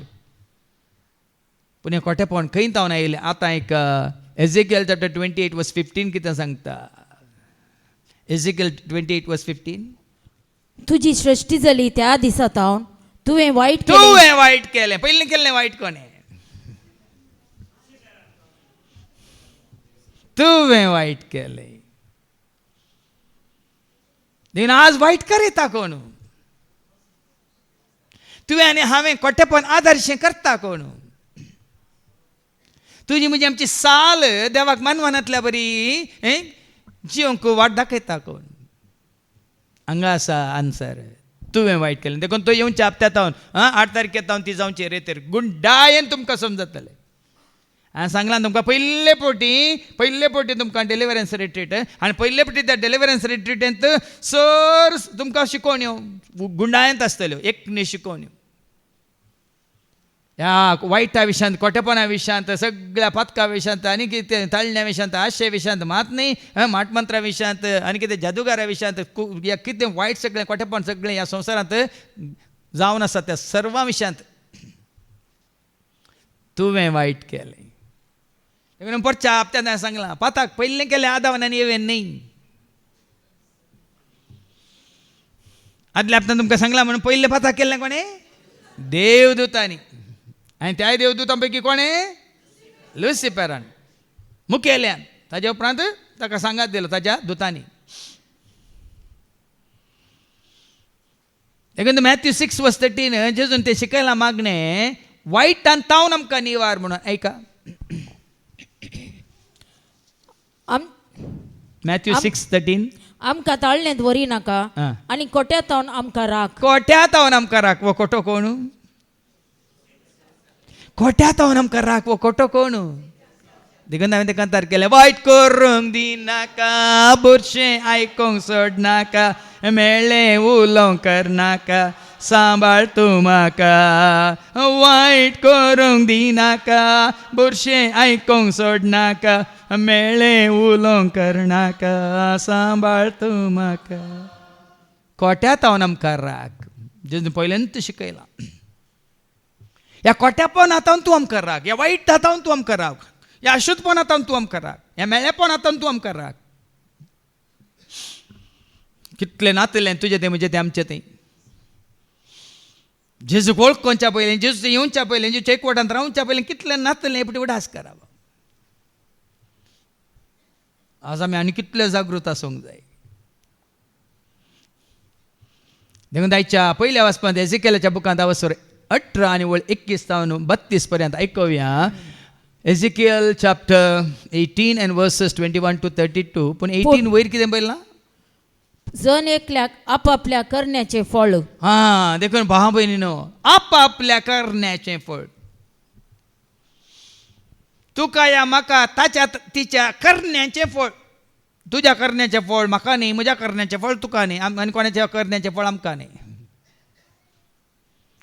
पूण हें खोटेपण खंय जावन आयलें आतां एक एझेकियल चॅप्टर 28 वर्स 15 कितें सांगता एझेकियल 28 वर्स 15 तुजी सृष्टी जाली त्या दिसा तावन तुवें वायट केलें पयलीं केल्लें वायट कोणें तुवें वायट केलें देखीन आज वायट करता कोण तुवें आनी हांवें खोटेपण आदर्शें करता कोण तुजी म्हणजे आमची साल देवाक मानवनांतल्या बरी जिवंक वाट दाखयता कोण हांगा आसा आन्सर तुवें वायट केलें देखून तो येवच्या हप्त्यात 8 तारखेक ती जावची रेतर गुंडायेन तुमकां समजतलें हांवें सांगलां तुमकां पयले पोटी तुमकां डेलिव्हरन्स रिट्रीट आनी पयले पोटी त्या डेलिव्हरन्स रिट्रीटेंत सर तुमकां शिकोवण्यो गुंडायेंत आसतल्यो एकने शिकोवण्यो ह्या वायटा विशयांत खोटेपणा विशयांत सगळ्या पथका विशयांत आनी कितें ताळण्या विशयांत आशे विशयांत मात न्ही माटमंत्रा विशयांत आनी कितें जादूगारा विशयांत कितें वायट सगळें खोटेपण सगळें ह्या संवसारांत जावन आसा त्या सर्वां विशयांत तुवें वायट केलें देखून परच्या हप्त्यात हांवें सांगलां पाताक पयलें केलें आदावन आनी येवें न्ही आदल्या हप्त्यान तुमकां सांगलां म्हणून पयलें पाताक केल्लें कोणें देवदूतांनी आनी त्या देवदूतां पैकी कोणें लुसिफेरान मुखेल्यान ताज्या उपरांत ताका सांगात दिलो ताज्या दुतांनी देखून मॅथ्यू 6 वर्स 13 जेजून ते शिकयलां मागणें वायटान तावन आमकां निवार म्हणून ऐका मॅथ्यू 6:13 आमकां ताळणेंत व्हरी नाका आनी कोट्या तावन आमकां राख कोट्या तावन आमकां राख वो खोटो कोण कोट्या तावन आमकां राख वो खोटो कोण देखून हांवें तें कंतार केलें वायट करूंक दिनाका बुरशें आयकूंक सोडनाका मेळ्ळें उलोवंक करनाका सांबाळ तूं म्हाका वायट करूंक दिनाका बुरशें आयकूंक सोडनाका मेळ्ळें उलोवंक करनाका सांबाळ तूं म्हाका कोट्या तावन आमकां राख जेजून पयलेंत शिकयलां ह्या कोट्यापण हातावन तूं आमकां राख ह्या वायट हातावन तूं आमकां राख ह्या अशुद्धपण हातावन तूं आमकां राख ह्या मेळ्ळेपण हातावन तूं आमकां राख कितलें नातलें तुजें तें म्हजें तें आमचें तें जेजूक वळखोवच्या पयलें जेजू येवच्या पयलें जेजूच्या एकवटांत रावच्या पयलें कितलें नातलें पुटी उडास करावं आज आमी आनी कितले जागृत आसूंक जाय देखून आयच्या पयल्या वाचपांत एझेकियेलाच्या बुकांत आवसर 18 आनी 21 सावन 32 पर्यंत आयकुया एझेकियल चॅप्टर 18 and verses 21 to 32 पूण 18 वयर कितें बरयलां जण एकल्याक आपापल्या करण्याचें फळ देखून भाव भयणीनो आपापल्या करण्याचें फळ तुका या म्हाका ताच्या तिच्या करण्याचें फळ तुज्या करण्याचें फळ म्हाका न्ही म्हज्या करण्याचें फळ तुका न्ही आनी कोणाच्या करण्याचें फळ आमकां न्ही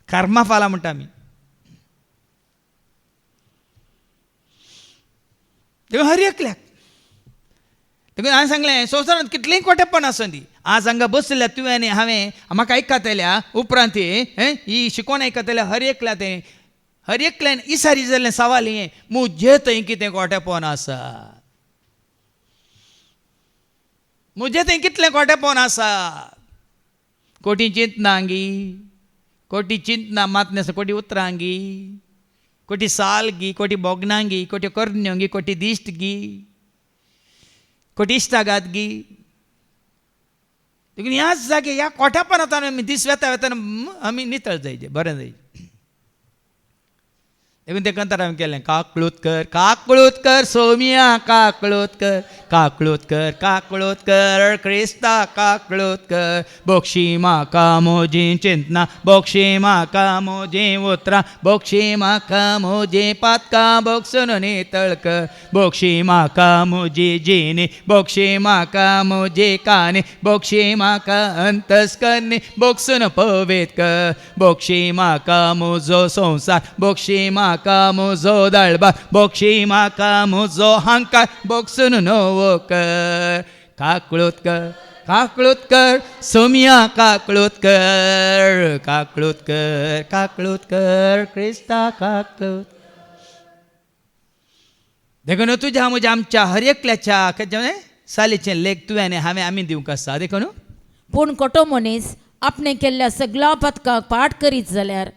कर्मा फाला म्हणटा आमी देखून हर एकल्याक देखून हांवें सांगलें संवसारांत कितलेंय खोटेपण आसूं दी आज हांगा बसल्या तुवें आनी हांवें म्हाका आयकतल्या उपरांत ही शिकोवन आयकतल्या हर एकल्या तें हर एकल्यान इसारी जाल्लें सवाल हें मुजे थंय कितें कोटेपण आसा मुजे थंय कितलें कोटेपण आसा कोटी चिंतनांगी कोटी चिंतना मातनेस कोटी उतरांगी कोटी सालगी कोटी बोगनांगी कोटी कर्ण्योंगी कोटी दिश्टगी कोटी इश्टागातगी देखून ह्याच जागे ह्या कोठ्यापणांतल्यान आमी दीस वेता वेताना आमी नितळ जायचे बरें जायचे देखून ते कंतार हांवें केलें काकळूतकर काकळूतकर सोमिया काकळूतकर काकळूतकर काकळूतकर क्रिस्ता काकळूतकर बोक्षी म्हाका मोजी चिंतना बोक्षी म्हाका मोजी उतरां बोक्षी म्हाका मोजी पातकां बोगसून नितळकर बोक्षी म्हाका मोजी जिणी बोक्षी म्हाका मोजी कानी बोक्षी म्हाका अंतस्करणी बोगसून पवित्र कर बोक्षी म्हाका म्हजो संवसार बोक्षी म्हाका म्हजो दळबार बोक्षी म्हाका म्हजो हांकार बोगसून नवो कर काकळूतकर काकळूतकर सोमिया काकळूतकर काकळूतकर काकळूतकर क्रिस्ता काकळूत देखून तुझ्या म्हज्या आमच्या हर एकल्याच्या सालीचें लेख तुवें हांवें आमी दिवंक आसा देखून पूण कोटो मनीस आपणे केल्ल्या सगळ्या पथकाक पाठ करीत जाल्यार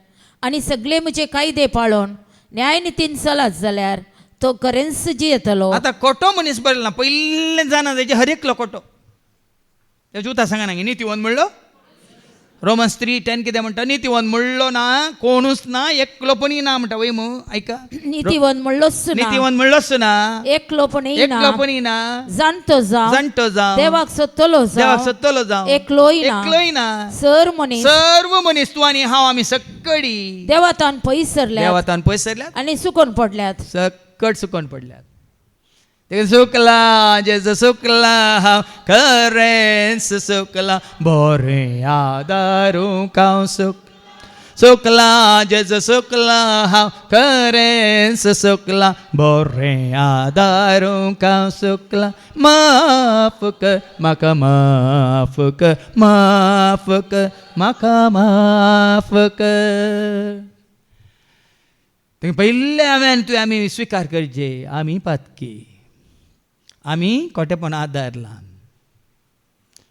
आनी सगळे म्हजे कायदे पाळोवन न्याय नितीन चलत जाल्यार तो खरेंच जियेतलो आतां कोटो मनीस बरयला पयलें जाणा तेजे हर एकलो कोटो तेजे उतार सांगा ना नितीवन म्हणलो रोमन्स 3:10 कितें म्हणटा नितीवन म्हणलो ना कोणूच ना एकलोपणी ना म्हणटा वय मू ऐका नितीवन म्हणलोच ना नितीवन म्हणलोच ना एकलोपणी ना जाणटो जावं देवाक सोदतलो जावं एकलोय ना सर्व मनीस तूं आनी हांव आमी सक्कडी देवातान पयस सरल्यात आनी सुकोन पडल्यात सक्कट सुकोन पडल्यात सुकला जेजू सुकला हांव खरेंच सुकला बोरें आदारूंक हांव सुकला जेजू सुकला हांव खरेंच सुकला बोरें आदारूंक हांव सुकला माफ कर म्हाका माफ कर माफ कर म्हाका माफ कर पयले हांवें आमी स्विकार करचे आमी पातकी आमी कोटेपण आदारला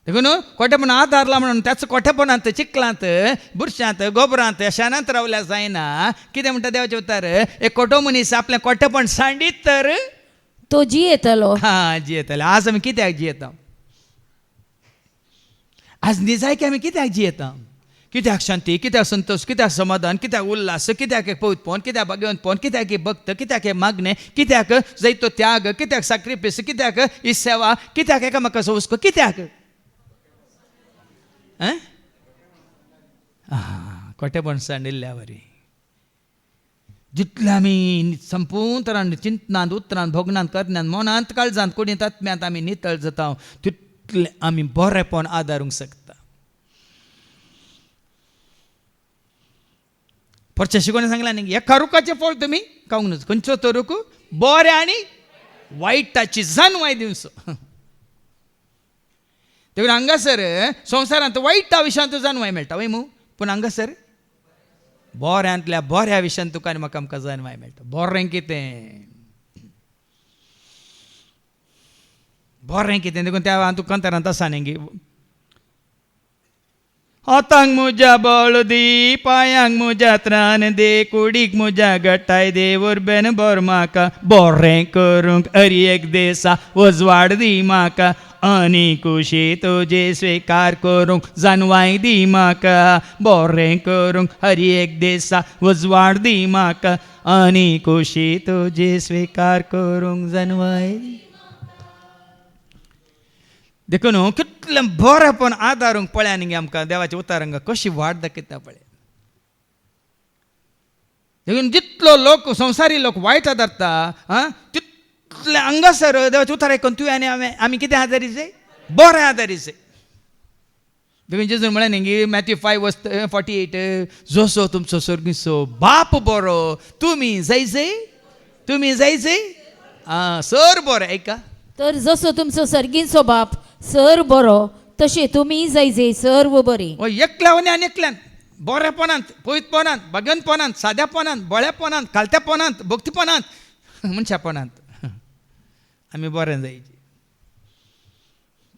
देखून कोटेपण आदारला म्हणून त्याच कोटेपणांत चिकलांत बुरशांत गोबरांत शेणांत रावल्या जायना कितें म्हणटा देवाचें उतार एक कोटो मनीस आपलें कोटेपण सांडीत तर तो जियेतलो जियेतलो आज आमी कित्याक जियेता आज निजायकी आमी कित्याक जियेता कित्याक शांती कित्याक संतोष कित्याक समाधान कित्याक उल्हास कित्याक एक पवित्रपण कित्याक भाग्यवंतपण कित्याक एक भक्त कित्याक एक मागणें कित्याक जैतो त्याग कित्याक सॅक्रिफायस कित्याक ही सेवा कित्याक एकामेकाचो हुस्को कित्याक कोटेपण सांडिल्ल्या वरी जितले आमी संपूर्ण तरान चिंतनांत उतरांत भोगनांत करनांत मनांत काळजांत कुडींत आत्म्यांत आमी नितळ जाता तितले आमी बरेपण आदारूंक शकता परच्या शिकोवणे सांगला न्ही एका रुखाचें फळ तुमी खावंक नज खंयचो तो रूख बरें आनी वायटाची जाणवाय दिवचो देखून हांगासर संवसारांत वायटा विशयांत जाणवाय मेळटा वय मू पूण हांगासर बऱ्यांतल्या बऱ्या विशयांत तुका आनी म्हाका आमकां जाणवाय मेळटा बरें कितें देखून त्या तुका कंतारांत आसा न्ही हातांक म्हज्या बळ दी पांयांक म्हज्या त्राण दे कुडीक म्हज्या गटाय दे उर्बेन बर म्हाका बरें करूंक हर एक देसा उजवाड दी म्हाका आनी खुशी तुजे स्विकार करूंक जानवाय दी म्हाका बरें करूंक हर एक देसा उजवाड दी म्हाका आनी खुशी तुजे स्विकार करूंक जानवाय देखून कितलें बरेंपण आदारूंक पळया न्ही आमकां देवाच्या उतारांक कशी वाट दाखयता पळय देखून जितलो लोक संवसारी लोक वायट आदारता तितले हांगासर देवाचें उतार आयकून तुवें आनी आमी कितें आदारीचे बरें आदारीचे देखून जेजून म्हळें न्ही मॅथ्यू 5:48 जसो तुमचो स्वर्गीचो बाप बरो तुमी जायचे सर बरें ऐका तर जसो तुमचो सर्गीचो बाप सर बरो तशें तुमी जायजे सर्व बरी एकल्यान आनी एकल्यान बोरेपणांत पवित्रपणांत भगनपणांत साद्यापणांत बळ्यापणांत कालत्यापणांत भक्तीपणांत मनशापणांत आमी बरें जायचे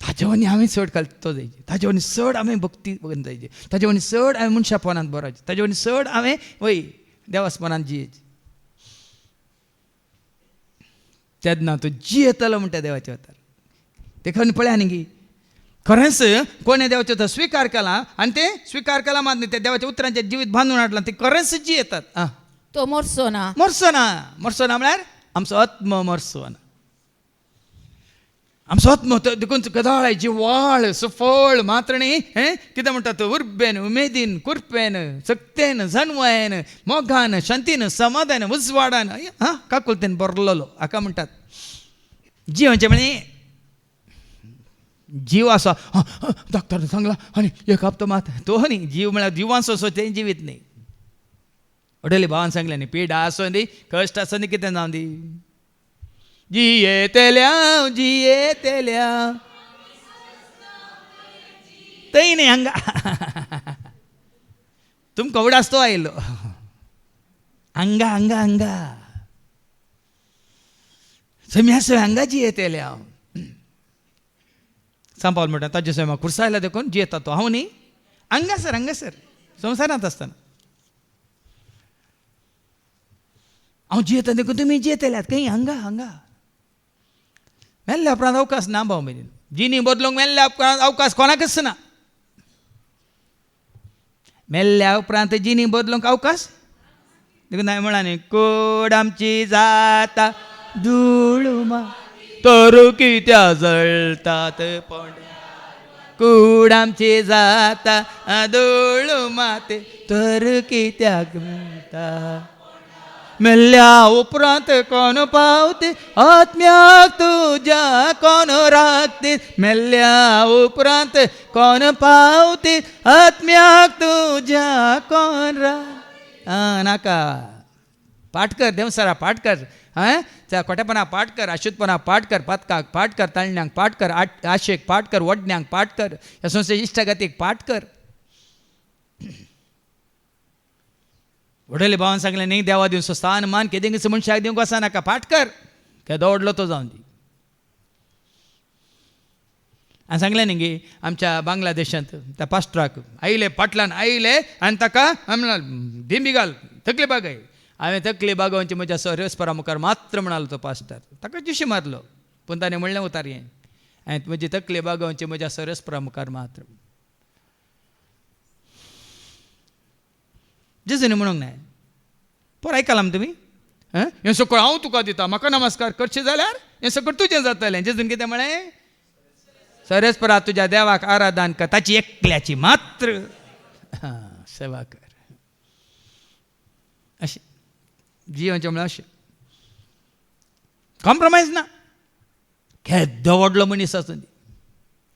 ताजे वनी आमी चड कालतो जायचे ताजे वनी चड आमी भक्ती बगन जायचे ताजे वनी चड आमी मनशापणांत बरोवचे ताजे वनी चड हांवें वय देवासपणांत जियेचे तेन्ना तूं जियेतलो म्हणटा देवाच्या वतार ते खंय पळया न्ही खरेंच कोणे देवाचो तो स्विकार केला आनी ते स्विकार केला मात न्ही ते देवाच्या उतरांचे जिवीत बांदून हाडलां ते खरेंच जियेतात तो मरचो ना मरचो ना म्हळ्यार आमचो आत्म मरचो ना आमचो आत्म देखून कदाळ जिवाळ सुफळ मात्र न्ही कितें म्हणटा तो उर्बेन उमेदीन कुरपेन सक्तेन जनवायन मोगान शांतीन समाधान उजवाडान काकुलतेन बरलोलो हाका म्हणटात जिवांचे म्हळ्यार जीव आसा डॉक्टरान सांगला आनी एक हप्तो मात तो न्ही जीव म्हळ्यार जिवांचो असो तें जिवीत न्ही वडले भावान सांगलें न्ही पीड आसो न्ही कश्ट आसो न्ही कितें जावं दी जियेतल्या थंय न्ही हांगा तुमकां उडास तो आयलो हांगा सम्यास हांगा जियेतल्या सांपावल म्हणटा ताजे सय म्हाका कुर्सायला देखून जियेता तो हांव न्ही हांगासर संवसारांत आसतना हांव जियेता देखून तुमी जियेतल्यात खंय हांगा मेल्ल्या उपरांत अवकाश ना भाव मेरेन जिनी बदलूंक मेल्ल्या उपरांत अवकाश कोणाकच ना मेल्ल्या उपरांत जिनी बदलूंक अवकाश देखून हांवें म्हळां न्ही कोड आमची जाता धूळ तर कित्या जळतात कूड आमची जाता धूळ माते तर कित्याक म्हणटा मेल्ल्या उपरांत कोण पावते आत्म्याक तुज्या कोण राखते मेल्ल्या उपरांत कोण पावते आत्म्याक तुज्या कोण राख नाका पाठ कर देवसरा पाठ कर त्या कोटेपणा पाठ कर अशुद्धपणा पाठ कर पथकाक पाठ कर तळण्यांक पाठ कर आशेक पाठ कर वडण्यांक पाठ कर ह्या संस्थेच्या इश्टगतीक पाठ कर वडले भावान सांगलें न्ही देवा दिवचो स्थान मान केदेंगच मनशाक दिवंक वचा नाका पाठ कर केदो व्हडलो तो जावन दी हांवें सांगलें न्ही गे आमच्या बांगलादेशांत त्या पास्टराक आयले फाटल्यान आयले आनी ताका दिंबी घाल तकली बागय हांवें तकली बागोवची म्हज्या सरस्परा मुखार मात्र म्हणालो तो पास्टर ताका जिशी मारलो पूण ताणें म्हणलें उतार हें हांवें म्हजी तकली बागोवची म्हज्या सरस्परा मुखार मात्र जेजून म्हणूंक ना पर आयकलां तुमी हें सकळ हांव तुका दिता म्हाका नमस्कार करचें जाल्यार हें सकळ तुजें जातलें जेजून कितें म्हळें सरस्परा तुज्या देवाक आराधन कर ताची एकल्याची मात्र सेवा कर अशें जिवांचें म्हळ्यार अशें कॉम्प्रमायज ना केदो व्हडलो मनीस आसूं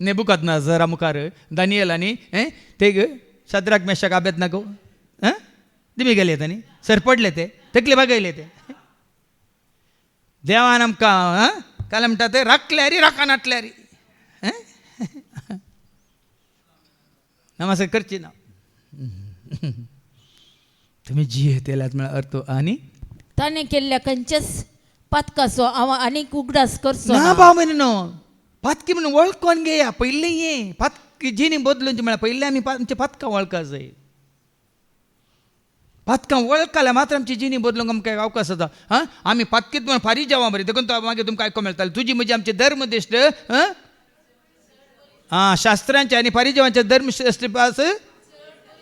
नेबुकदनेझरा मुखार दानियेल आनी ते शाद्राक मेशाक अबेदनागो दिमी गेले तांणी सर पडले ते तकले बागयले ते देवान आमकां काल म्हणटा ते राखल्या रे राखा नाटल्या रे नमस्कार करची ना तुमी जियेतल्यात म्हळ्यार अर्थ आनी ताणें केल्ल्या खंयच्याच पथकाचो हांव आनीक उगडास करचो ना भाव म्हण पथकी म्हणून वळखोन घेया पयलीं ये पथकी जिणी बदलूंची म्हळ्यार पयलीं आमी आमचे पथकां वळखा जाय पथकां वळखल्या मात्र आमची जिणी बदलूंक आमकां अवकाश जाता आमी पथकीत म्हणून फारी जेवा बरें देखून मागीर तुमकां आयकूंक मेळटालें तुजी म्हजी आमचे धर्मदिश्ट शास्त्रांचे आनी फारिजेवांचे धर्मश्रेश्ठ पास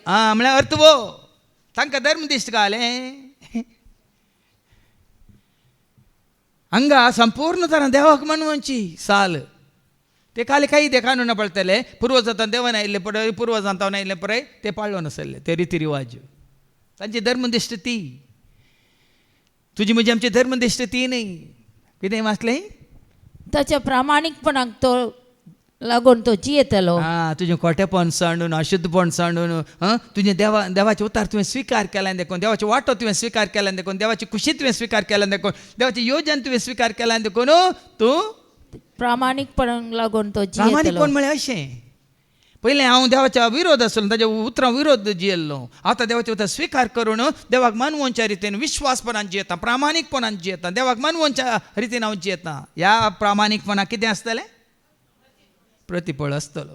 म्हळ्यार अर्थ वो तांकां धर्मदिश्ट घालें हांगा संपूर्ण तरां देवाक मनवची साल ते खाली काही देखान न पडटले पुर्वजांत देवान आयिल्ले पळय पुर्वजांत आयिल्ले पळय ते पाळ्ळो नासले ते रिती रिवाज तांची धर्मदिश्ट ती तुजी म्हजी आमची धर्मदिश्ट ती न्ही कितें वाचलें ताच्या प्रामाणीकपणाक तो लागून तो जियेतलो तुजें खोटेपण सांडून अशुद्धपण सांडून तुजें देवाचे उतार तुवें स्विकार केल्यान देखून देवाचे वाटो तुवें स्विकार केल्यान देखून देवाची खुशी तुवें स्विकार केल्यान देखून देवाचें योजन तुवें स्विकार केल्यान देखून तूं प्रामाणीकपणाक लागून तो प्रामाणीकपण जियेतलो म्हळ्यार अशें पहिले हांव देवाच्या विरोध आसलो ताच्या उतरां विरोध जियेल्लो आतां देवाचे उतर स्विकार करून देवाक मानवोवच्या रितीन विश्वासपणान जियेता प्रामाणीकपणान जियेता देवाक मानवोवच्या रितीन हांव जियेता ह्या प्रामाणीकपणाक कितें आसतलें प्रतिफळ आसतलो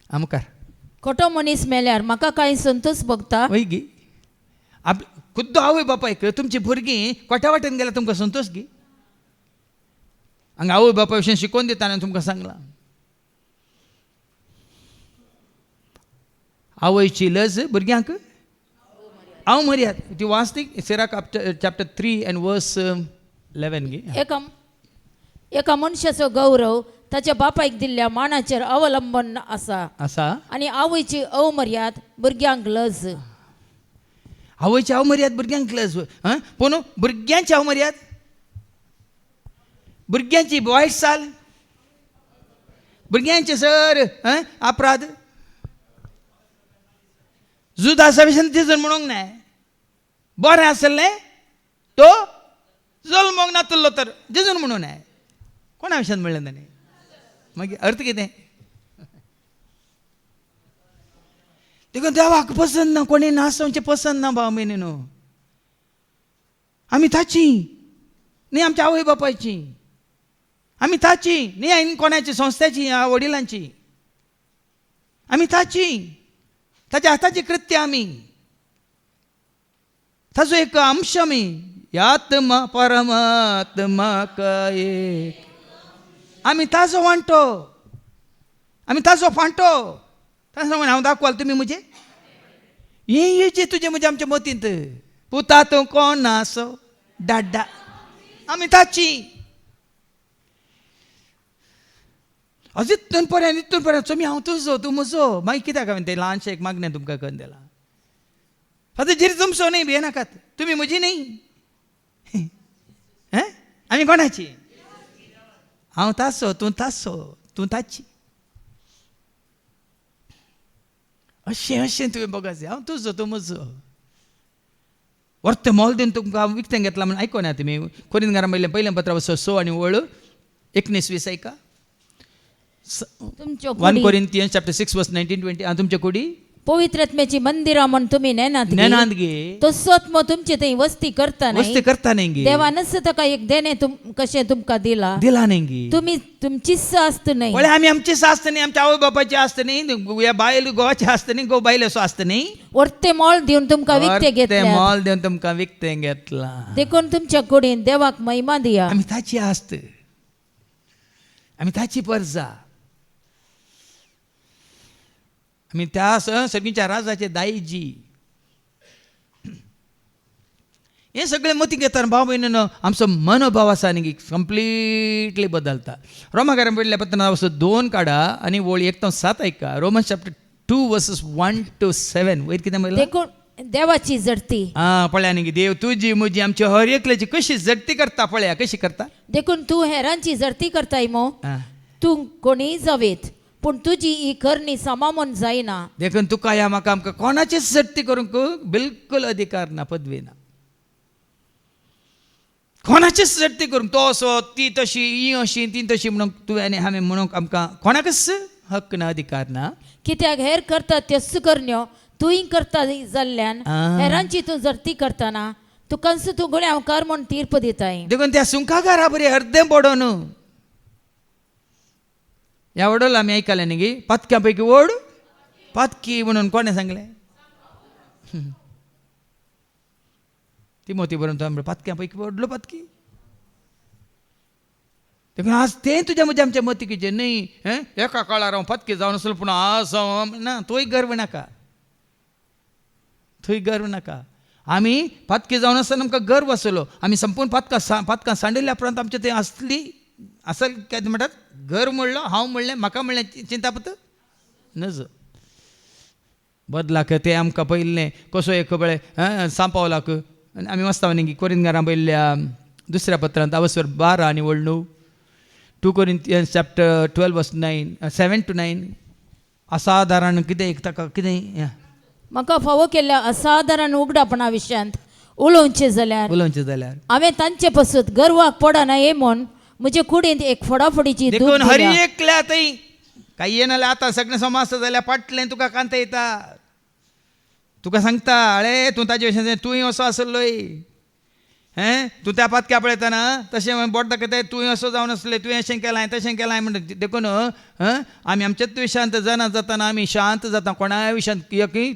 आमकार खोटो मनीस मेल्यार म्हाका कांय संतोष भोगता वय गी आप खुद्द आवय बापायक तुमची भुरगीं कोट्या वाटेन गेल्यार तुमकां संतोष गी हांगा आवय बापाय विशीं शिकोवन दिता हांवें तुमकां सांगलां आवयची लज भुरग्यांक हांव मर्याद ती वाचती सिराक चॅप्टर 3 and verse 11 गी एका मनशाचो गौरव ताच्या बापायक दिल्ल्या मानाचेर अवलंबन आसा आनी आवयची अवमर्याद भुरग्यांक लज आवयची अवमर्याद भुरग्यांक लज पूण भुरग्यांची अवमर्याद भुरग्यांची वायट चाल भुरग्यांचे सर अपराध जुदासा विशीं तिजून म्हणूंक नाय बरें आसलें तो जल्मोंक नातलो तर जिजून म्हणूं नाय कोणा विशयान म्हणलें ताणें मागीर अर्थ कितें देखून देवाक पसंद ना कोणी नासोवचें पसंद ना भाव म्हयने न्हू आमी ताची न्ही आमच्या आवय बापायची आमी ताची न्ही आनी कोणाची संस्थाची वडिलांची आमी ताची ताच्या हाताची कृत्य आमी ताचो एक अंश आमी आत्मा परमात्मा एक आमी ताजो वांटो आमी ताजो फांटो ताजो म्हण हांव दाखवाल तुमी म्हजे हे येचे तुजे म्हजे आमच्या मतींत पुता तूं कोण आसो डाड्डा आमी ताची अजून इतून पर्यंत तुमी हांव तुजो तूं म्हजो मागीर कित्याक हांवें तें ल्हानशें एक मागणें तुमकां करून दिलां फक्त जिरी तुमचो न्ही भियेनाकात तुमी म्हजी न्ही आमी कोणाची हांव तासो तूं ताची अशें तुवें बघा हांव तुजो तूं म्हजो वर्थ मोल दिवन तुमकां हांव विकतें घेतलां म्हणून आयकोना तुमी कोरिंथीकारां पयलें पत्र 6 आनी 19-20 ऐका 1 Corinthians chapter 6 verse 19-20 हांव तुमचे कुडी पवित्रात्म्याची मंदिरा म्हण तुम्ही नेनांत गे तो स्वत्म तुमचे थंय वस्ती करता न्ही गे देवानच ताका एक देणे कशें तुमकां दिला न्ही गे तुम्ही तुमची आस्त न्ही म्हळ्यार आमी आमचीच आस्त न्ही आमच्या आवय बापायची आस्त न्ही ह्या बायल गोवाची आस्त न्ही गो बायलेचो आस्त न्ही वर्ते मोल दिवन तुमकां विकते घेतले मोल दिवन तुमकां विकतें घेतलां देखून तुमच्या कुडीन देवाक महिमा दिया आमी ताची आस्त आमी ताची परजा आमी त्या सगळींच्या राजाचे दायजी हे सगळे मती घेता भाव भयणीन आमचो मनोभाव आसा न्ही कंप्लिटली बदलता रोमाकारांत पडल्या पत्र 2 काडा आनी वळ 1-7 ऐका रोमन्स चॅप्टर 2 verses 1-7 वयर कितें म्हणलां देखून देवाची जडती पळया न्ही देव तुजी म्हजी आमची हर एकल्याची कशी जडती करता पळया कशी करता देखून तूं हेरांची जडती करताय मो तूं कोणी जावेत पूण तुजी ही करणी समामन जायना देखून तुका ह्या म्हाका आमकां कोणाचीच जडती करूंक बिलकुल अधिकार ना पदवी ना कोणाचीच जडती करूंक तो असो ती तशी ही अशी ती तशी म्हणून तुवें आनी हांवें म्हणूंक आमकां कोणाकच हक्क ना अधिकार ना कित्याक हेर करता त्योच करण्यो तुंय करता जाल्ल्यान हेरांची तूं जडती करतना तुकांच तूं गुन्यांवकार म्हूण तीर्प दिताय देखून त्या सुंकागारा बरी अर्दें पडोन ह्या वडोल आमी आयकलें न्ही गे पातक्या पैकी ओड पातकी म्हणून कोणें सांगलें ती मोती बरोवन पातक्या पैकी ओडलो पातकी देखून आज तें तुज्या म्हज्या आमच्या मतीकीचें न्ही एका काळार हांव पातकी जावन आसलो पूण आज हांव ना थंय गर्व नाका थंय गर्व नाका आमी पातकी जावन आसतना आमकां गर्व आसलो आमी संपूर्ण पातकां सांडिल्ल्या उपरांत आमचें तें असली असल काय म्हणटात घर म्हणलो हांव म्हणलें म्हाका म्हणलें चिंता पत नज बदलाक तें आमकां पयलें कसो एक वेळें सांपावलाक आमी वाचता न्ही कोरिंथीकारां पयल्या दुसऱ्या पत्रांत 12 आनी 9 2 Corinthians chapter 12 verse 7-9 असाधारण कितें ताका कितें म्हाका फावो केल्ल्या असाधारण उगडापणा विशयांत उलोवचें जाल्यार हांवें तांचे पासून गर्वाक पडना हे म्हूण म्हजे कुडींत एक फोडाफोडीची दूख देखून हरी दिल्या. एकल्या तई काही येणार आता सगळें समाज जाल्यार पाटलें तुका कांता येता तुका सांगता अळे तूं ताजे भशेन तुवें असो आसलोय तूं त्या पातक्या पळयतना तशें बोट दाखयता तुवें असो जावन आसलें तुवें अशें केलां तशें केलां म्हणटा देखून आमी आमच्याच विशयांत जाताना आमी शांत जाता कोणाय विशयांत यकी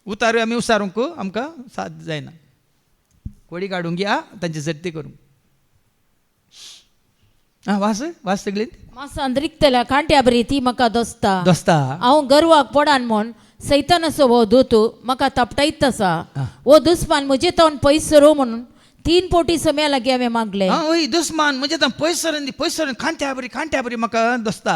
उतारू आमी उसारूंक आमकां साथ जायना कोडी काडूंक या तांची सर्ती करूंक वास सगळी मासान रिक्तल्या कांट्या बरी ती म्हाका दोस्ता दोस्ता हांव गर्वाक पडान म्हूण सैतानाचो हो दोतू म्हाका तापटायत आसा हो दुस्मान म्हजे तोंड पयस सरो म्हणून 3 पोटी सम्या लागीं हांवें मागले हय दुस्मान म्हणजे पयस खांत्या बरी म्हाका दोस्ता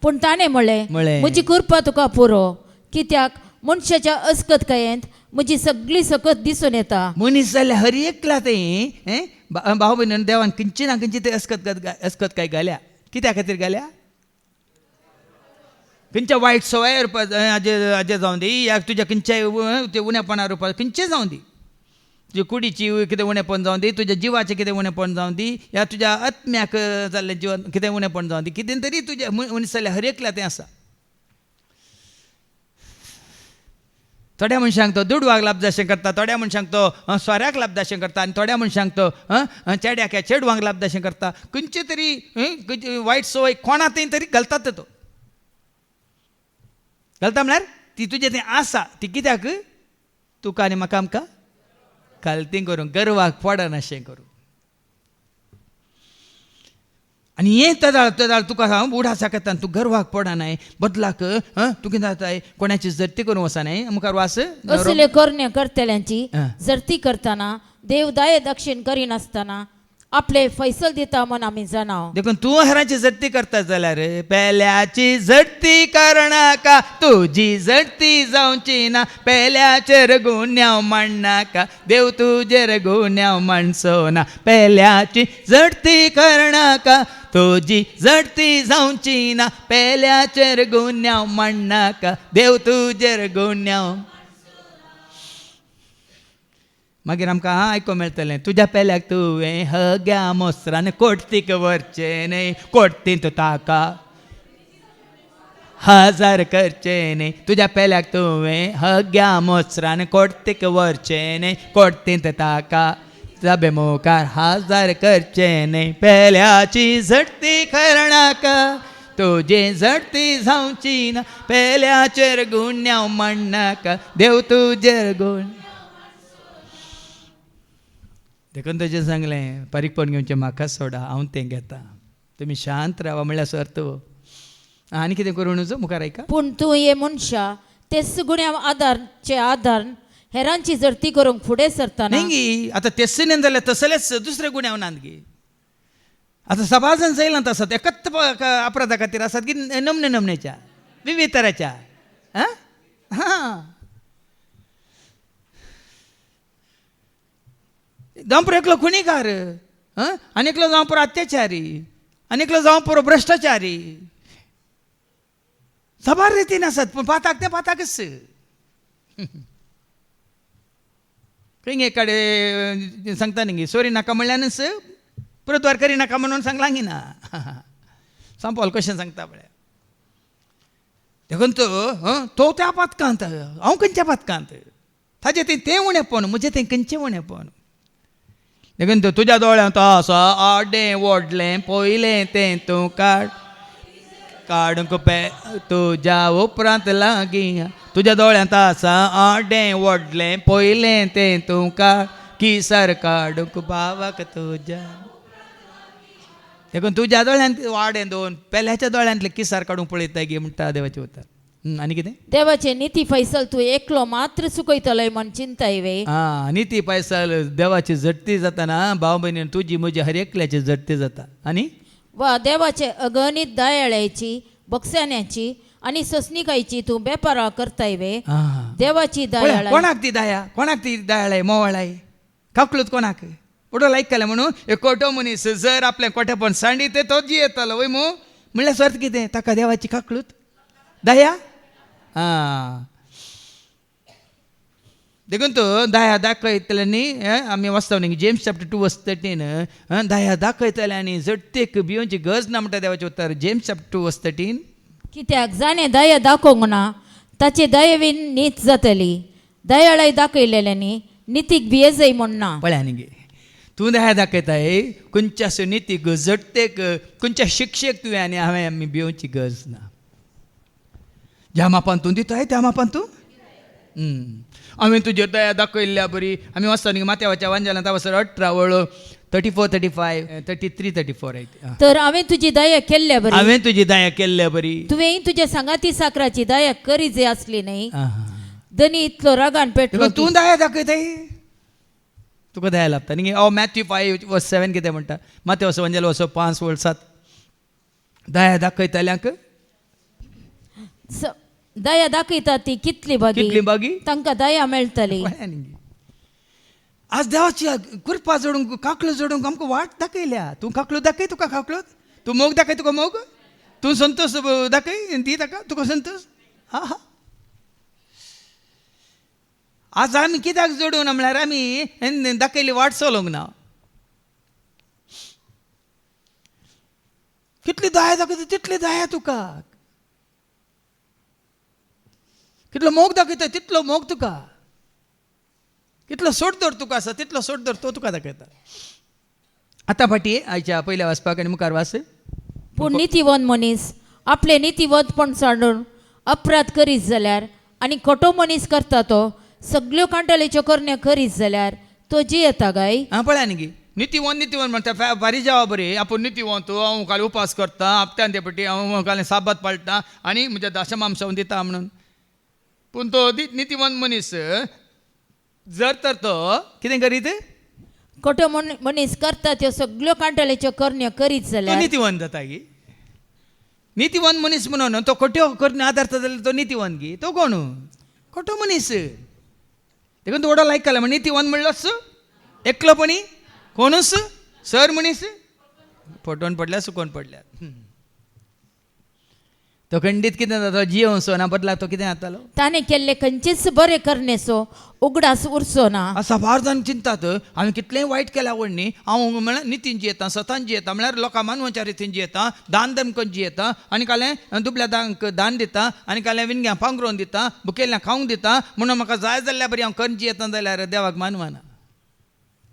पूण ताणें म्हळें. म्हजी कृपा तुका पुरो कित्याक मनशाच्या अस्कतकायेंत म्हजी सगळी सकत दिसून येता मनीस जाल्यार हरी एकला तें भाव भयण देवान खंयची ना खंयची ते अस्कत काय घाल्या कित्या खातीर घाल्या खंयच्या वायट सवयार हाजे जावं दी या तुज्या खंयच्याय ते उणेपणां रुपार खंयचें जावं दी तुज्या कुडीची कितें उणेपण जावं दी तुज्या जिवाचें कितें उणेपण जावं दी या तुज्या आत्म्याक जाल्लें जिवन कितें उणेपण जावं दी कितें तरी तुज्या मनीस जाल्यार हर एकल्या तें आसा थोड्या मनशांक तो दुडवाक लाभदाशें करता थोड्या मनशांक तो सोऱ्याक लाभदाशें करता आनी थोड्या मनशांक तो चेड्याक चेडवांक लाभदाशें करता खंयचे तरी वायट संवय कोणा थंय तरी घालतात तो घालता म्हळ्यार ती तुजें तें आसा ती कित्याक तुका आनी म्हाका आमकां घालती करूंक गर्वाक पडन अशें करूं आनी हें तदाळ तुका हांव उडासाक येता तूं गर्वाक पडनाय बदलाक तूं कितें जाताय कोणाची जर्ती करूं वचनाय मुखार वास असले करण्या करतल्यांची जर्ती करतना देव दाये दक्षिण करिनासतना आपले फैसल दिता म्हूण आमी जाणाव देखून तूं हेरांची जर्ती करता जाल्यार पेल्याची जर्ती करनाका तुजी जर्ती जावची ना पेल्याचेर गुन्यांव मांडनाका देव तुजेर गुन्यांव मांडचो ना पेल्याची जर्ती करनाका तुजी जर्ती जावची ना पेल्याचेर गुन्यांव मांडनाका देव तुजेर गुन्यांव मागीर आमकां आयकूंक मेळटलें तुज्या पेल्याक तुवें हग्या मोसरान कोर्टीक व्हरचें न्हय कोर्टींत ताका 1000 करचें न्हय तुज्या पेल्याक तुवें हग्या मोसरान कोर्टीक व्हरचें न्हय कोर्टींत ताका सभे मुखार 1000 करचें न्हय पेल्याची झडती करनाका तुजी झडती जावची ना पेल्याचेर गुन्यांव मांडनाका देव तुजेर गुण देखून तुजें सांगलें पारीकपण घेवचें म्हाका सोडा हांव तें घेता तुमी शांत रावा म्हणल्यार अर्थ आनी कितें करूं नजो मुखार आयका पूण तूं हे मनशा तेच गुण्या आदार हेरांची जर्ती करूंक फुडें सरतना न्ही आतां तेच न्ही जाल्यार तसलेच दुसरे गुन्यांव नात गे आतां सभाजन जायलां आसात एकच अपराधा खातीर आसात की नमने नमनेच्या विविध तराच्या हां जावं पुरो एकलो खुणीकार आनी एकलो जावं पुरो अत्याचारी आनी एकलो जावं पुरो भ्रश्टाचारी सबार रितीन आसात पूण पाताक ते पाताकच खंय एकाडे सांगता न्ही सोरी नाका म्हणल्यानच परतवार करी नाका म्हणून सांगलां की ना सांपोल कशें सांगता पळय देखून तो त्या पातकांत हांव खंयच्या पातकांत ताजें तें उणेंपण म्हजें तें खंयचें उणेंपण देखून तुज्या दोळ्यांत आसा आडें व्हडलें पयलें तें तूं काडूंक तुज्या उपरांत लागीं तुज्या दोळ्यांत आसा आडें व्हडलें पयलें तें तूं किसर काडूंक भावाक तुज्या देखून तुज्या दोळ्यांत वाडें दोन पेल्याच्या दोळ्यांतले किसर काडूंक पळयता गे म्हणटा देवाचें उतर आनी कितें देवाचे निती फैसल तूं एकलो मात्र चुकयतलोय म्हण चिंताय वे निती पैसल देवाची झडती जाताना भाव भयणीन तुजी म्हजी हर एकल्याची झडती जाता आनी वा देवाचे अगणित दयाळ्याची बक्षाण्याची आनी ससनिकायची तूं बेपारां करताय वे देवाची दयाळाय कोणाक ती दयाळाय मोवाळाय काकलूत कोणाक उडो आयकलें म्हणून एकटो मनीस जर आपलें कोठेपण सांडी ते तो जी येतालो वय मू म्हणल्यार अर्थ कितें ताका देवाची काकलूत दया देखून तो दया दाखयतल्यांनी आमी वाचता न्ही जेम्स चॅप्टर 2:13 दया दाखयतल्यांनी जडतेक भिवची गरज ना म्हणटा देवाचें उतर जेम्स चॅप्टर 2:13 कित्याक जाणें दया दाखोवंक ना ताचे दयेवीन नीत जातली दयाळाय दाखयलेल्यांनी नितीक भियेजय म्हणना. पळय आनी गे तूं दया दाखयताय खंयच्याच नितीक जडतेक खंयच्या शिक्षेक तुवें आनी हांवें आमी भिवची गरज ना. ज्या मापान तूं दिताय त्या मापान तूं हांवें तुजेर दया दाखयल्ल्या बरी आमी वचता न्ही माथ्यावाच्या वांजेलांत वचर 18 वळो 34, 35, 33, 34 तर हांवें तुजी दया केल्ल्या बरी हांवें तुजी दया केल्ल्या बरी तुवें तुज्या सांगाती साकराची दया करी जे असली न्ही दनी इतलो रागान पेटलो तूं दया दाखयताय तुका दया लागता न्ही. मॅथ्यू 5:7 कितें म्हणटा माथ्यावाचो वांजेलो वचो 5 वळ 7 दया दाखयतल्यांक दया दाखयता ती कितली कितली बागी तांकां दया मेळटली. आज देवाची कृपा जोडूंक काकलो जोडूंक आमकां वाट दाखयल्या. तूं काकलो दाखय तुका काकलो तूं मोग दाखय तुका मोग तूं संतोष दाखय दी ताका तुका संतोष. हा हा आज आमी कित्याक जोडून म्हळ्यार आमी दाखयली वाट चलोवंक ना. कितली दया दाखयता तितली दया तुका कितलो मोग दाखयता तितलो मोग तुका कितलो सोडदर तुका आसा तितलो सोडदर तो तुका दाखयता. आतां फाटी आयच्या पयल्या वाचपाक आनी मुखार वाच. पूण नितीवंत मनीस आपले नितीवंतपण सांडून अपराध करीत जाल्यार आनी खोटो मनीस करता तो सगळ्यो कांटलेच्यो करण्या करीत जाल्यार तो जियेता गाय. पळय न्ही नितीवंत म्हणटा फारी जावा बरी आपूण नितीवंत हांव काल उपास करता हप्त्यान ते फाटी हांव काल साबात पाळटा आनी म्हज्या दशमांश दिता म्हणून. पूण तो नितीवंत मनीस जर तर तो कितें करीत खोटो मनीस करता त्यो सगळ्यो कांटलेच्यो करण्यो करीत तो जाल्यार नितीवंत जाता गी. नितीवंत मनीस म्हणून तो खोट्यो करण्यो आदारता जाल्यार तो नितीवंत गी. तो कोण खोटो मनीस देखून तो वडो लायक केला म्हण नितीवंत म्हणलोच एकलोपणी कोणूच सर मनीस फटोवन पडल्या सुकोवन पडल्यात. तो खंडीत कितें जाता जियो सो ना बदला तो कितें जातालो ताणें केल्ले खंयचेच बरें करण्याचो उगडास उरचो ना. असा फार जाण चिंतात हांवें कितलेंय वायट केल्या आवडनी हांव म्हळ्यार नितीन जियेता सतान जियेता म्हळ्यार लोकां मानवाच्या रितीन जियेता दान धर्म करून जियेता आनी कालें दुबल्या दांक दान दिता आनी कालें विणग्यांक पांगरोवन दिता भुकेल्यांक खावंक दिता म्हणून म्हाका जाय जाल्ल्या बरी हांव करून जियेता जाल्यार देवाक मानवाना.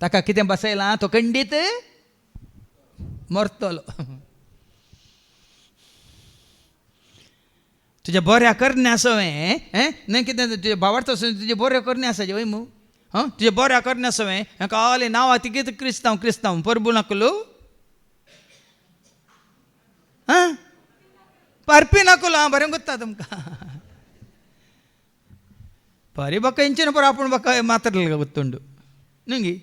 ताका कितें बसयलां तो खंडीत मरतलो. तुज्या बऱ्या करण्या सवय न्हय कितें तुज्या भावार्थो तुजे बऱ्यो करण्या आसाचे वय मू तुजे बऱ्या करण्या सवय हाका आवले नांवां ती कितें क्रिस्तांव परबू नाकलो परपी नाकलो हां बरें गुत्ता तुमकां परी बक्का इंಚಿನ ಪರ ಆಪಣ ಬಕ್ಕ ಮಾತ್ರಲ್ಲ ಗೊತ್ತುಂಡು ನಂಗಿ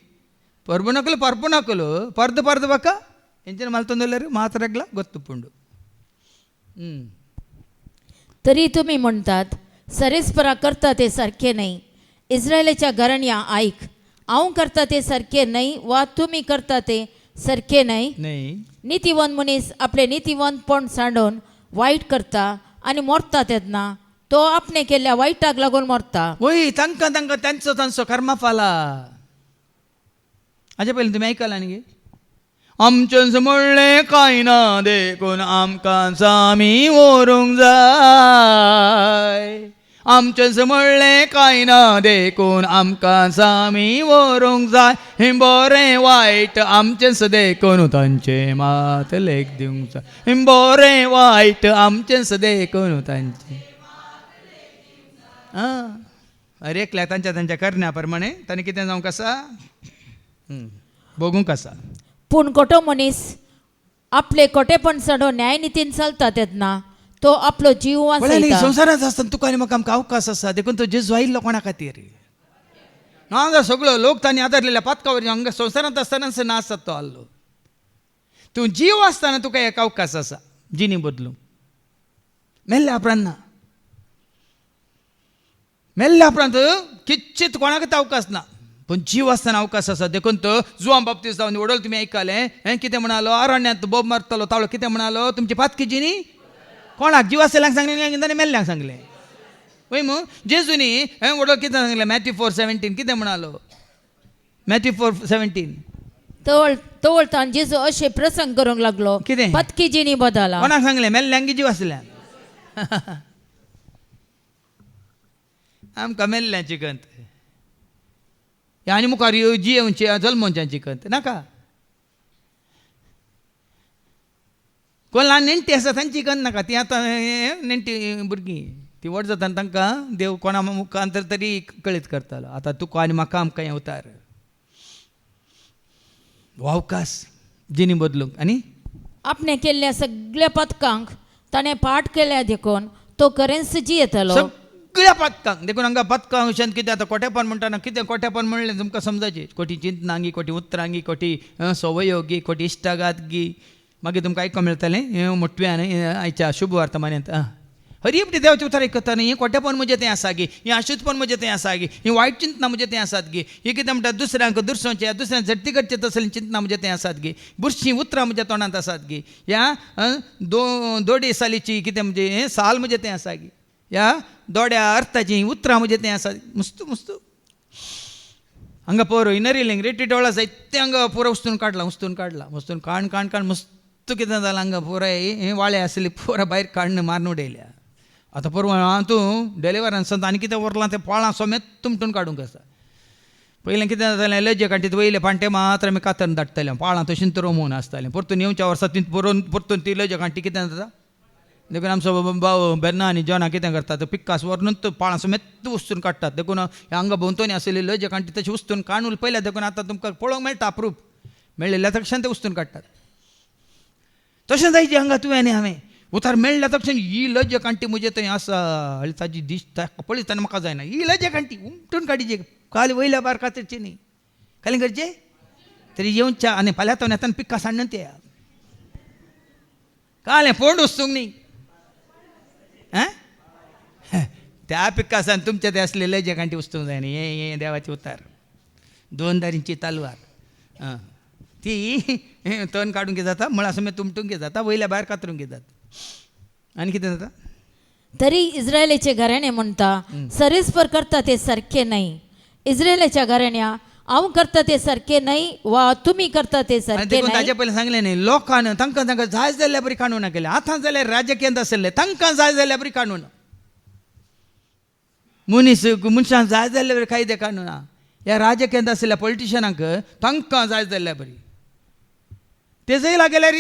ಪರ್ಬು ನಕಲು ಪರ್ದು ಬಕ್ಕ ಇಂಚಿನ ಮಲ್ತೊಂದಲ್ಲರು ಮಾತ್ರಗ್ಲ ಗೊತ್ತುಪುಂಡು. तरी तुम्ही म्हणतात सरेस्परा करता ते सारखे नाही. इस्रायलाच्या घराण्या ऐक हांव करता ते सारखे नाही वा तुम्ही करता ते सारखे नाही. नितीवंत मनीस आपले नितीवंतपण सांडून वाईट करता आनी मरता तेन्ना तो आपणे केल्ल्या वायटाक लागून मरता. वय तांकां त्यांचो कर्मफला हाजे पयलीं तुमी आयकलां न्ही आमचेंच म्हणलें कांय ना देखून आमकां सामी व्हरूंक जाय. आमचेंच म्हणलें कांय ना देखून आमकां सामी व्हरूंक जाय. बरें वायट आमचेंच देखून तांचे मात लेख दिवंक जाय. बरें वायट आमचेंच देखून तांचे हर एकल्या तांच्या करण्या प्रमाणे तांणी कितें जावंक आसा भोगूंक आसा. पूण खोटो मनीस आपले खोटेपण सांडून न्यायनितीन चलता तेन्ना तो आपलो जीव वाचयता. संवसारांत आसतना तुका आनी म्हाका आमकां अवकाश आसा देखून तो जेजू आयिल्लो कोणा खातीर हांगा सगळो लोक तांणी आदारलेल्या पातकावर हांगा संवसारांत आसतनाच ना आसत तो आल्लो. तूं जीव आसतना तुका एक अवकाश आसा जिणी बदलूंक. मेल्ल्या उपरांत ना मेल्ल्या उपरांत किच्चीत कोणाकच अवकाश ना पूण जीव आसतना अवकाश आसा. देखून तो जुआं बाप्तिस्त जावन वडोल तुमी आयकलें कितें म्हणलो अरण्यांत बोब मारतलो तावळो कितें म्हणलो तुमची पातकी जिणी कोणाक जीव आसलेल्यांक सांगलें मेल्ल्यांक सांगलें वय मग जेजूनी व्हडलो कितें सांगलें मॅथ्यू 4:17 कितें म्हणालो मॅथ्यू 4:17 तवळतान जेजू अशे प्रसंग करूंक लागलो कितें? पत्की जिणी बदला कोणाक सांगलें मेल्ल्यांक जीव आसल्या आमकां मेल्ल्यांची कंत आनी मुखार जियेवची जल्मोवच्यांची कंत नाका कोण ल्हान नेण्टी आसा तांची कंत नाका ती आतां नेण्टी भुरगीं ती व्हड जाता तांकां देव कोणा मुखांतर तरी कळीत करतालो आतां तुका आनी म्हाका आमकां हें उतार वावकास जिणी बदलूंक आनी आपणे केल्ल्या सगळ्या पथकांक ताणें पाठ केल्या देखून तो खरेंच जियेतलो सगळ्या पथकांक देखून हांगा पथकां अशें कितें आतां कोटेपण म्हणटाना कितें कोटेपण म्हणलें तुमकां समजाचें कोटी चिंतनांगी कोटी उतरांगी कोटी सवयोगी कोटी इश्टागातगी मागीर तुमकां आयको मेळटलें मोटव्यान आयच्या शुभ वर्तमानांत हरी आपली देवाचें उतर आयकता न्ही हें कोटेपण म्हजें तें आसा गे हें अशुद्धपण म्हजें तें आसा गे ही वायट चिंतनां म्हजें तें आसात गे हे कितें म्हणटा दुसऱ्यांक दुसऱ्यांचें दुसऱ्यांक झट्टी करचें तसलीं चिंतनां म्हजें तें आसात गे बुरशीं उतरां म्हज्या तोंडांत आसात गे ह्या दोडे सालीची कितें म्हणजे हें साल म्हजें तें आसा गे ह्या दोड्या अर्थाचीं उतरां म्हजें तें आसा मस्त मस्त हांगा पळय इनरिलिंग रेटी डोळा जायते हांगा पुरो उस्तून काडला उस्तून काण मस्त कितें जालां हांगा पुराय हें वाळे आसली पुरा भायर काडून मारून उडयल्या आतां परवां तूं डेलिव्हरान सांगता आनी कितें व्हरलां तें पाळां समेत तुमटून काडूंक आसा पयलें कितें जातालें लजे काडटी वयले पांटे मात्र आमी कातरून धाडटाले पाळां तशींच रोमून आसतालें परतून येवच्या वर्सां ती परतून ती लजे काडटी कितें जाता देखून आमचो भाव बेन्ना आनी जॉना कितें करतात पिक्कास व्हरून पाळां समेत उस्तून काडटात देखून हांगा भोंवतणी आसलेली लजे काडटी तशी उस्तून काडून पयल्या देखून आतां तुमकां पळोवंक मेळटा अप्रूप मेळिल्ल्या तक्षण ते उस्तून काडटात तशें जायचें हांगा तुवें आनी हांवें उतार मेळ्ळ्या तक्षण ही लज कांटी म्हजे थंय आसा आनी ताजी दिश पळयतना म्हाका जायना ही लज कांटी उमटून काडीचे काल वयल्या बार कातरची न्ही खाली करचे तरी येवच्या आनी फाल्यां तो येताना पिक्का सांडून ते काल पोंड वस्तूंक न्ही त्या पिक्कासान तुमचे ते असले लजे कांटी वस्तूंक जाय न्ही हे देवाचे उतार 2 दारींची तालवार ती तण काडूंक घे जाता मळा समेत तुमटूंक घे जाता वयल्या भायर कातरूंक घे जाता आनी कितें जाता तरी इस्रायलेचे घराणे म्हणटा सरेस्पर करता ते सारखे नाही इस्रायलेच्या घराण्या हांव करता ते सारखे नाही वा तुम्ही करता ते सारखे नाही ताचे पयलीं सांगलें न्ही लोकांन तांकां जाय जाल्यार बरी काणून केलें आतां जाल्यार राजकीयांत आसले तांकां जाय जाल्यार बरी काणून मनशांक जाय जाल्यार बरी कायदे काणूना ह्या राजकीयांत आसलेल्या पॉलिटिशनांक तांकां जाय जाल्यार बरी ते जैला गेल्यार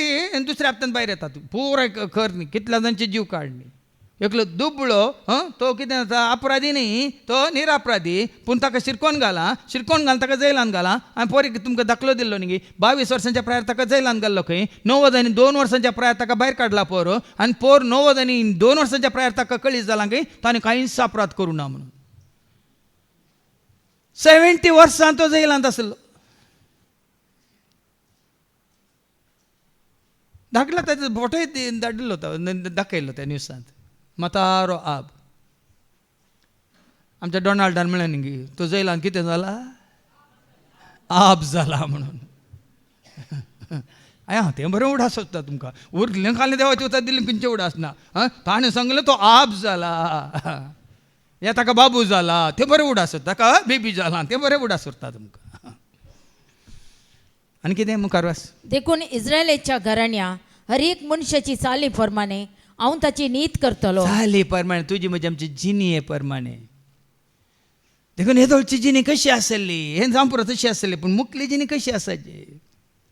दुसऱ्या हप्त्यान भायर येतात पुराय खर न्ही कितल्या जाणांचे जीव काडणी एकलो दुबळो तो कितें जाता अपराधी न्ही तो निरापराधी पूण ताका शिरकोन घालून ताका जैलान घाला आनी पोरी तुमकां दाखलो दिल्लो न्ही 22 वर्सांच्या प्रायर ताका जैलान घाल्लो खंय 90 आनी 2 वर्सांच्या प्रायर ताका भायर काडला पोर आनी पोर 90 आनी 2 वर्सांच्या प्रायर ताका कळीस जाला खंय ताणें कांयच अपराध करूं ना म्हणून 70 वर्सां तो जैलांत आसलो धाकला ताचो फोटोय धाडिल्लो दाखयल्लो त्या न्यूजांत मतारो आब आमच्या डोनाल्डान म्हळें न्ही तो जैलान कितें जाला आब जाला म्हणून हां तें बरें उडास आसता तुमकां उरलें खालें देवाचें उतर दिल्लें खंयचें उडास ना ताणें सांगलें तो आब जाला हे ताका बाबू जाला तें बरें उडास ताका बेबी जाला तें बरें उडास उरता तुमकां आनी कितें मुखार वास देखून इस्रायलेच्या घराण्या हर एक मनशाची चाली प्रमाणे हांव ताची नीत करतलो चाली प्रमाणे तुजी म्हजी आमची जिनी प्रमाणे देखून येदोळची जिनी कशी आसली हें जांपुरो तशी आसली पूण मुखली जिनी कशी आसाची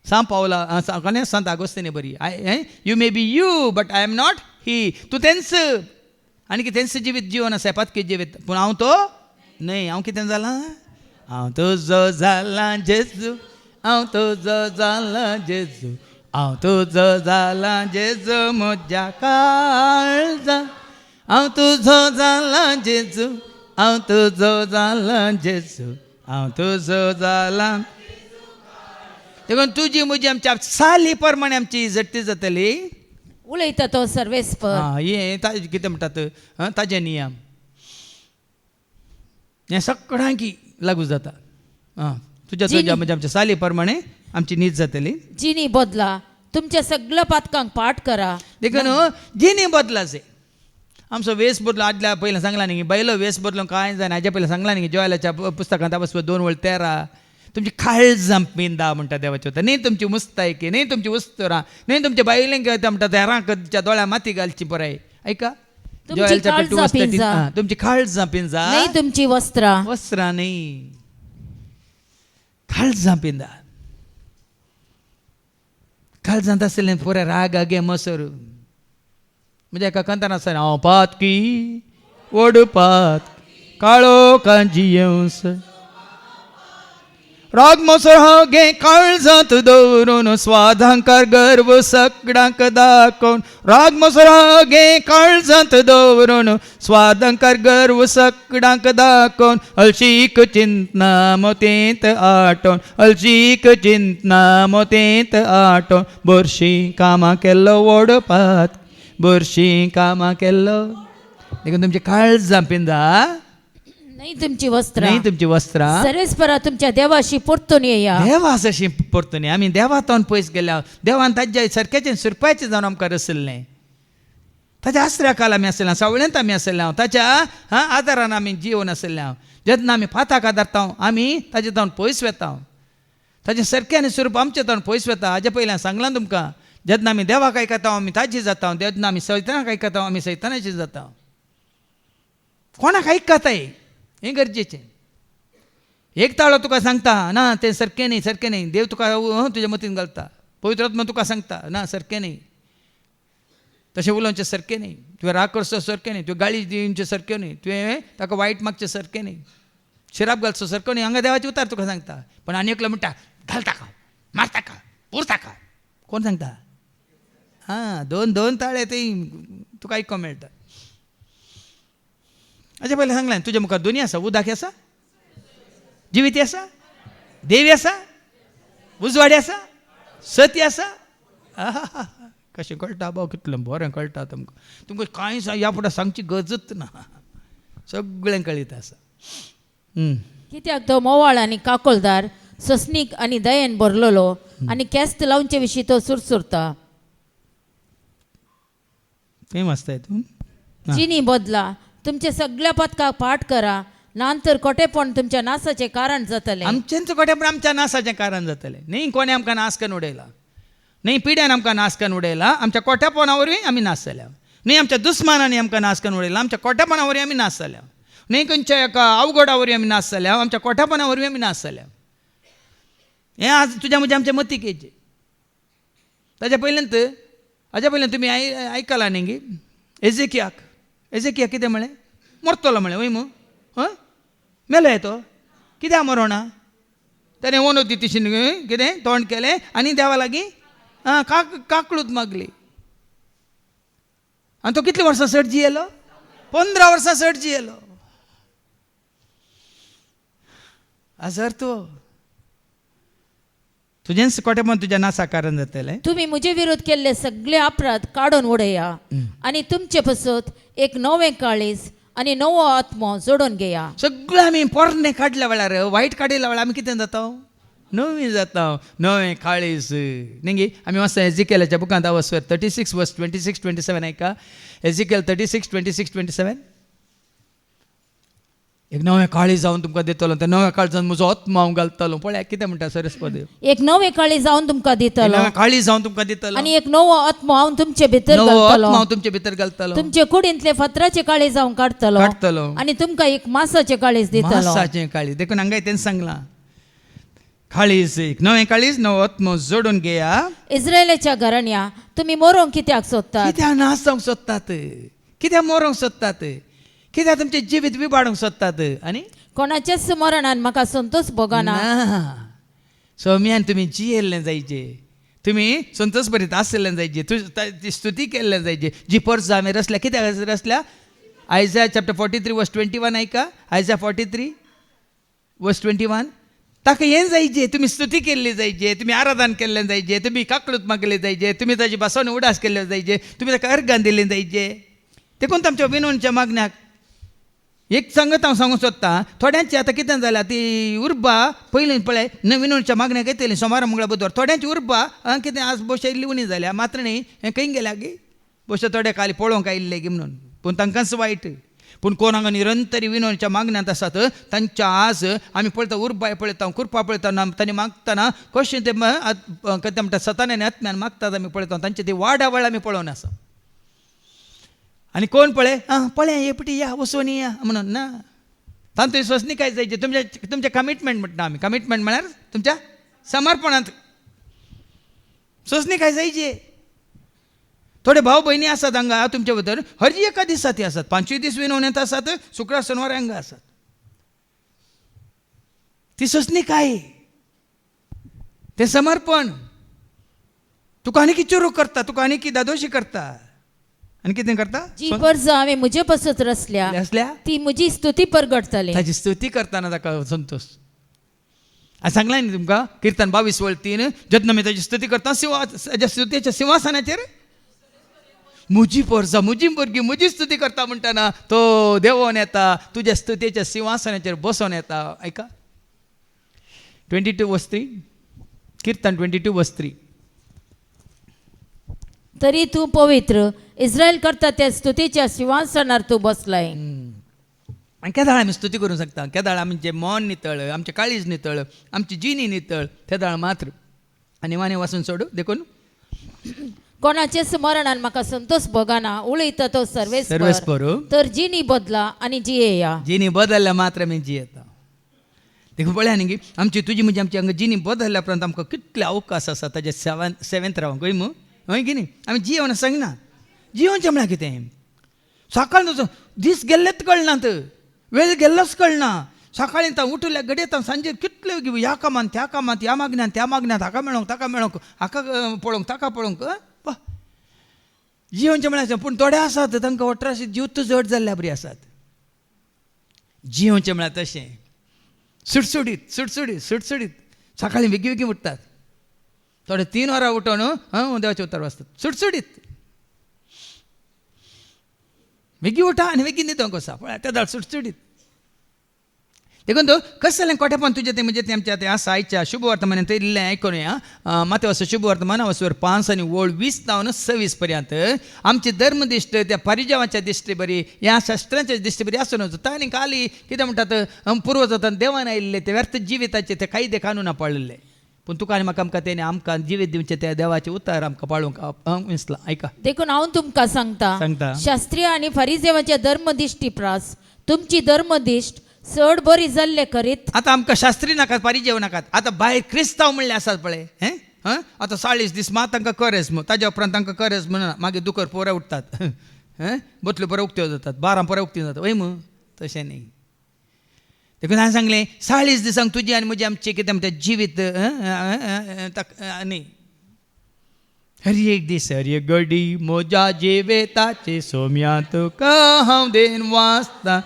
सांग पावला कोणे सांत आगोस्तीन बरी you may be you but I am not ही तूं तेंच आनी कितें तेंच जिवीत जीवन आसा पातकी जिवीत पूण हांव तो न्हय हांव कितें जालां हांव तुजो जाला जेजू हांव तुजो जाला जेजू हांव तुजो जाला जेजू म्हज्या काळजा हांव तुजो जाला जेजू हांव तुजो जाला जेजू हांव तुजो जाला देखून तुजी म्हजी आमच्या साली प्रमाणे आमची झट्टी जातली उलयता तो सर्वेस्पर हे ताजे कितें म्हणटात ताजे नियम हें सगळ्यांकी लागू जाता तुज्या तुज्या म्हणजे आमच्या साली प्रमाणे आमची नीत जातली जिनी बदला तुमच्या सगळ्या पातकांक पाठ करा देखून जिनी बदलाचे आमचो वेस बदलो आदल्या पहिला सांगला न्ही बैलो वेस बदलो कांय जायना हाज्या पहिला सांगला न्ही जोयलाच्या पुस्तकांत बसपो 2 वळ 13 तुमची काळजां पिंदा म्हणटा देवाचे होता न्ही तुमची मुस्तायकी न्ही तुमची उस्तरां न्ही तुमच्या बायलेंक म्हणटा हेरांच्या दोळ्या माती घालची पराय ऐका तुमची जोयलच्या काळजां 2:13 पिंजा. तुमची काळजां पिंजा नाही तुमची वस्त्रां वस्त्रां न्ही काळजां पिंदा काळजांत आसलें पुरे राग आगे मसर म्हणजे एका कंतान आसा हांव पातकी ओडपात काळो कांजी येवस राग मोसर हा गे काळजांत दवरून स्वाधांकार गर्व सगळ्यांक दाखोवन राग मोसर हा गे काळजांत दवरून स्वाधांकार गर्व सगळ्यांक दाखोवन हलशीक चिंतना मोतेंत आटोवन हलशीक चिंतना मोतेंत आटोवन बरशी कामां केल्लो ओडपात बरशी कामां केल्लो देखून तुमची काळजां पिंदा नाही तुमची वस्त्रां नाही तुमची वस्त्रां सर्वेस्परा तुमच्या देवाशी परतून येया देवास अशी परतून आमी देवातावन पयस गेल्या देवान ताज्या सारक्याचें सुरपायचें जावन आमकां रसल्लें ताच्या आश्रयाखाल आमी आसलें सवळ्यांत आमी आसलें ताच्या आदारान आमी जिवन आसलें जेन्ना आमी फाताक आदारता आमी ताजे तावन पयस वेता ताजें सारकें आनी स्वरूप आमचें तावन पयस वेता हाजे पयल्यान सांगलां तुमकां जेन्ना आमी देवाक आयकता आमी ताजी जाता जेन्ना आमी सैतानाक आयकता आमी सैतानाची जाता कोणाक आयकताय हें गरजेचें एक ताळो तुका सांगता ना तें सारकें न्ही देव तुका तुज्या मतीन घालता पवित्र आत्मा तुका सांगता ना सारकें न्ही तशें उलोवचें सारकें न्ही तुवें राग करचो सारकें न्ही तुवें गाळी दिवचें सारकें न्ही तुवें ताका वायट मागचें सारकें न्ही शिराप घालचो सारको न्ही हांगा देवाचे उतार तुका सांगता पण आनी एकलो म्हणटा घाल ताका मार ताका पूर ताका कोण सांगता दोन ताळे ते तुका आयको मेळटा हाजे पयलीं सांगलें तुज्या मुखार दोनी आसा उदाकी आसा जिविती आसा देवी आसा उजवाडी आसा सती आसा कशें कळटा बाव कितलें बरें कळटा तुमकां कांय ह्या फुडें सांगची गरजच ना सगळें कळीत आसा कित्याक तो मोवाळ आनी काकोलदार ससनीक आनी दयेन भरलेलो आनी केस्त लावचे विशीं तो सुरसुरता खंय वाचताय तूं जिनी बदला तुमचे सगळ्या पथकाक पाठ करा नांतर कोटेपण तुमच्या नासाचे कारण जातले आमचेंच कोटेपण आमच्या नासाचें कारण जातलें न्ही कोणें आमकां नास करून उडयला न्ही पिड्यान आमकां नास करून उडयला आमच्या कोटेपणा वरवीं आमी नास जाल्या न्ही आमच्या दुस्मानांनी आमकां नास करून उडयला आमच्या कोटेपणा वरवीं आमी नास जाल्या न्ही खंयच्या एका अवघडा वरवीं आमी नास जाल्या आमच्या कोटेपणा वरवीं आमी नास जाल्या हें आज तुज्या म्हज्या आमच्या मतीक येचें ताच्या पयल्यान तुमी आयकलां न्ही एजेकियाक कितें म्हळें मरतलो म्हळें वय हय मेलो तो कित्याक मरोना ताणें ओनोती तिशीन कितें तोंड केलें आनी देवा लागीं काकळूत मागली आनी तो कितलीं वर्सां सट जियेलो 15 वर्सां सट जियेलो आजर तुजेंच कोटेपण तुज्या नासा कारण जातलें तुम्ही म्हजे विरोध केल्ले सगळे अपराध काडून उडया आनी तुमचे पसत एक नवें काळीज आनी नवो आत्मो जोडून घेया सगळें आमी पोरणे काडल्या वेळार वायट काडिल्ल्या वेळार आमी कितें जाता नवीं जाता नवें काळीज न्ही आमी वाचता एजिकेलाच्या बुकांत वचर 36 वर्स 26-27 आयका एजिकेल 36-26-27 एक नवें काळीज जावन तुमकां दितलो त्या नव्या काळजान म्हजो आत्मा हांव घालतलो पळय कितें म्हणटा सरस्वती एक नवें काळीज जावन तुमकां दितलो नवें काळीज जावन तुमकां दितलो आनी एक नवो आत्मो हांव तुमचे भितर नवो आत्मा घालतलो हांव तुमचे भितर घालतलो तुमचे कुडींतले फातराचे काळीज हांव काडटलो आनी तुमकां एक मासाचे काळीज दितलो मासाचें काळीज देखून हांगा तें सांगलां काळीज एक नवें काळीज नवो आत्मो जोडून घेया इस्रायलाच्या घराण्या तुम्ही मरोंक कित्याक सोदतात कित्याक नास जावंक सोदतात कित्याक मरोंक सोदतात कित्याक तुमचें जिवीत विबाडूंक सोदतात आनी कोणाचेच मरणान म्हाका संतोष भोगना सौम्यान तुमी जियेल्लें जायचें तुमी संतोष भरीत आसलें जायचें ती स्तुती केल्लें जायचें जी परस आमी रसल्या कित्याक रसल्या आयझाया चॅप्टर 43 वर्स 21 आयका आयझाया 43 वर्स 21 ताका हें जायचें तुमी स्तुती केल्ली जायचे तुमी आराधन केल्लें जायचें तुमी काकळूत मागलें जायचें तुमी ताची भासोन उडास केल्ले जायचे तुमी ताका अर्गां दिलें जायचें देखून तांच्या विनवणच्या मागण्याक एक संगत हांव सांगूंक सोदतां थोड्यांची आतां कितें जाल्यार ती उर्बा पयलीं पळय विनवणच्या मागण्याक येतली सोमार मंगळार बुधवार थोड्यांची उर्बा कितें आज बोशा इल्ली उणी जाल्या मात्र न्ही हें खंय गेल्या गे बोशा थोडे खाली पळोवंक आयिल्ले गे म्हणून पूण तांकांच वायट. पूण कोण हांगा निरंतरी विनवणेच्या मागण्यांत आसात तांच्या आज आमी पळयता उर्बाय पळयता कुरपा पळयता तांणी मागतना कशें ते कितें म्हणटा सतानान आत्म्यान मागतात आमी पळयता तांचे ती वाडावळ आमी पळोवन आसा. आनी कोण पळय एपटी या वचून या म्हणून ना तांतूय विश्वसनीकाय जायचे. तुमचे कमिटमेंट म्हणटा आमी. कमिटमेंट म्हळ्यार तुमच्या समर्पणांत विश्वसनीकाय जायचे. थोडे भाव भयणी आसात हांगा तुमचे भितर हर एका दिसा ती आसात. 5 दीस विनवणेंत आसात, शुक्रार शेनवार हांगा आसात. ती सोसणीकाय, ते समर्पण. तुका आनी कितें चोरू करता, तुका आनी कितें दादोशी करता, आनी कितें करता. जी वर्ज हांवें म्हजे पासत रचल्या ती म्हजी स्तुती परगटतली. ताची स्तुती करतना ताका संतोष. हांवें सांगलां न्ही तुमकां किर्तन 22:3 जेन्ना मी ताची स्तुती करता स्तुतीच्या सिंहासनाचेर म्हजी पोरसां म्हजी भुरगीं म्हजी स्तुती करता म्हणटाना तो देंवोन येता, तुज्या स्तुतीच्या सिंहासनाचेर बसोन येता. ऐका 22:3 किर्तन 22:3. तरी तू पवित्र, इस्रायल करता त्या स्तुतीच्या सिंहासनार तू बसलाय. आनी केदाळ आमी स्तुती करूंक शकता. केदाळ आमचें मन नितळ, आमचें काळीज नितळ, आमची जिणी नितळ, केदाळ मात्र. आनी वाने वाचून सोडू देखून कोणाचे स्मरणान म्हाका संतोष भोगाना, उलयता तो सर्वेस्पर. तर जिनी बदला आनी जियेया. जिणी बदलल्या मात्र आमी जियेता. देखून पळया न्ही की आमची तुजी म्हणजे आमची हांगा जिणी बदलल्या उपरांत आमकां कितले अवकाश आसा ताजे सेवेंत रावंक. हय की न्ही. आमी जियोन सांगना जियोनचें म्हळ्यार कितें. सकाळ दीस गेल्लेच कळनात, वेळ गेल्लोच कळना. सकाळीं ता उठल्या घडये सांजे कितले ह्या कामांत त्या कामांत, ह्या मागण्यात त्या मागण्यात, हाका मेळोंक ताका मेळोंक, हाका पळोवंक ताका पळोवंक. जियोनचें म्हळ्यार पूण थोडे आसात तांकां 18 जीव जड जाल्ल्या बरी आसात. जियोनचें म्हळ्यार तशें सुटसुडीत सुटसुडीत सुटसुडीत. सकाळीं बेगी बेगी उठतात, थोडे 3 वरां उठोन देवाचें उतर वाचतात. सुटसुडीत बेगी उठा आनी बेगी न्हिदोंक वचा. पळय त्या सुटसुडीत. देखून तो कसं जालें कोठेपण तुजें तें म्हणजे तें आमच्या तें आसा आयच्या शुभ वर्तमानान तें इल्लें आयकुया. माते वचो शुभ वर्तमान वचोर 5 आनी वोळ 20 जावन 26 पर्यंत आमची धर्मदिश्ट त्या परिजवाच्या दिश्टी बरी, ह्या शास्त्रांच्या दिश्टी बरी आसूं नजो. आनी काली कितें म्हणटात पुर्वजांत देवान आयिल्ले ते व्यर्थ जिविताचे ते कायदे कानून पाळिल्ले. पूण तुका आनी म्हाका आमकां तेणे आमकां जिवीत दिवचें त्या देवाचें उतर आमकां पाळूंक दिसलां. ऐका देखून हांव तुमकां सांगता शास्त्रीय आनी फरिसेवाच्या धर्मदिश्टी प्रास तुमची धर्मदिश्ट चड बरी जाल्ले करीत. आतां आमकां शास्त्री नाकात, परिजेव नाकात. आतां भायर क्रिस्तांव म्हणले आसात पळय. आतां 40 दीस मात तांकां करेज म्हूण, ताज्या उपरांत तांकां करेज म्हणना. मागीर दुकर पोरा उठतात, बतल्यो बऱ्यो उक्त्यो जातात, 12 पोरा उक्ती जातात. वय मू तशें न्ही. देखून हांवें सांगलें 40 दिसांक तुजी आनी म्हजी आमचें कितें म्हणटा जिवीत न्ही. हर एक दीस हर एक घडी म्हज्या जिविताचे सोम्या तुका हांव देन वाचता,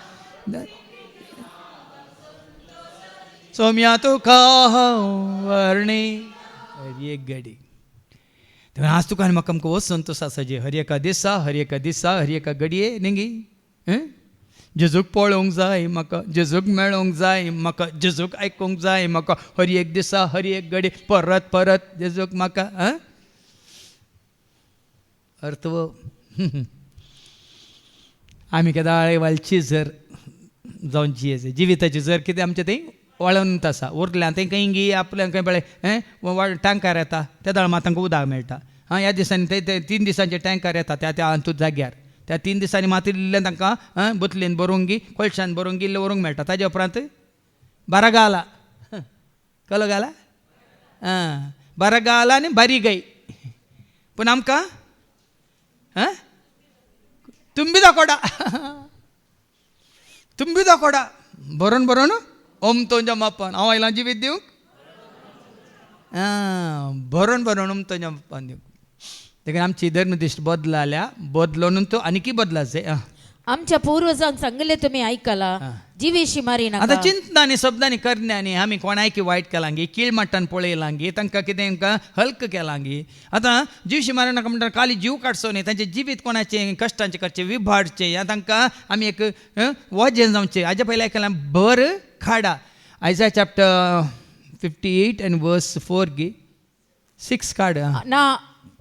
सोम्या तुका हांव वर्णी हर एक घडी. आज तुका आनी म्हाका आमकां हो संतोश आसा जे हर एका दिसा हर एका दिसा हर एका घडये न्ही. जेजूक पळोवंक जाय म्हाका, जेजूक मेळोंक जाय म्हाका, जेजूक आयकूंक जाय म्हाका. हर एक दिसा हर एक घडी परत परत जेजूक म्हाका. अर्थ आमी केदाळ वालची जर जावन जियेचे जिविताची जर कितें आमचें तें वळून आसा उरल्यां तें खंय गी आपल्याक खंय पळय टँकर येता त्या दाळ मात तांकां उदक मेळटा. ह्या दिसांनी ते 3 दिसांचे टँकर येता त्या अंतूत जाग्यार. त्या 3 दिसांनी मात इल्लें तांकां बतलेन भरूंक गी कोळशान भरूंक गी इल्लें व्हरूंक मेळटा. ताज्या उपरांत बारा गाला कलो गाला बारा गाला आनी बारी गाय. पूण आमकां तुम्बी दाखोडा तुम्बी दाखोडा बरोवन बरोवन ओम तुज्या मापान हांव आयलां जिवीत दिवंक. बरोवन बरोवन ओम तुज्या मापान दिवंक. देखून आमची धर्मदिश्ट बदलाल्या बदलोन तो आनीकी बदलाच जाय. आमच्या पूर्वजांक सांगले तुमी आयकला जिवेशी मारी नाका. आतां चिंतनांनी शब्दांनी करण्यांनी आमी कोणायकी वायट केलां गी, कीळ मट्टान पळयलां गी, तांकां कितें तांकां हल्क केलां गी. आतां जिवशी मारी नाका म्हणटा खाली जीव काडचो न्ही, तांचें जिवीत कोणाचें कश्टांचें करचें विभाडचें ह्या तांकां आमी एक वजें जावचें. हाज्या पयलीं आयकलां भर खाडा. आयजा चॅप्टर 58 and verse 4 गी 6 काड ना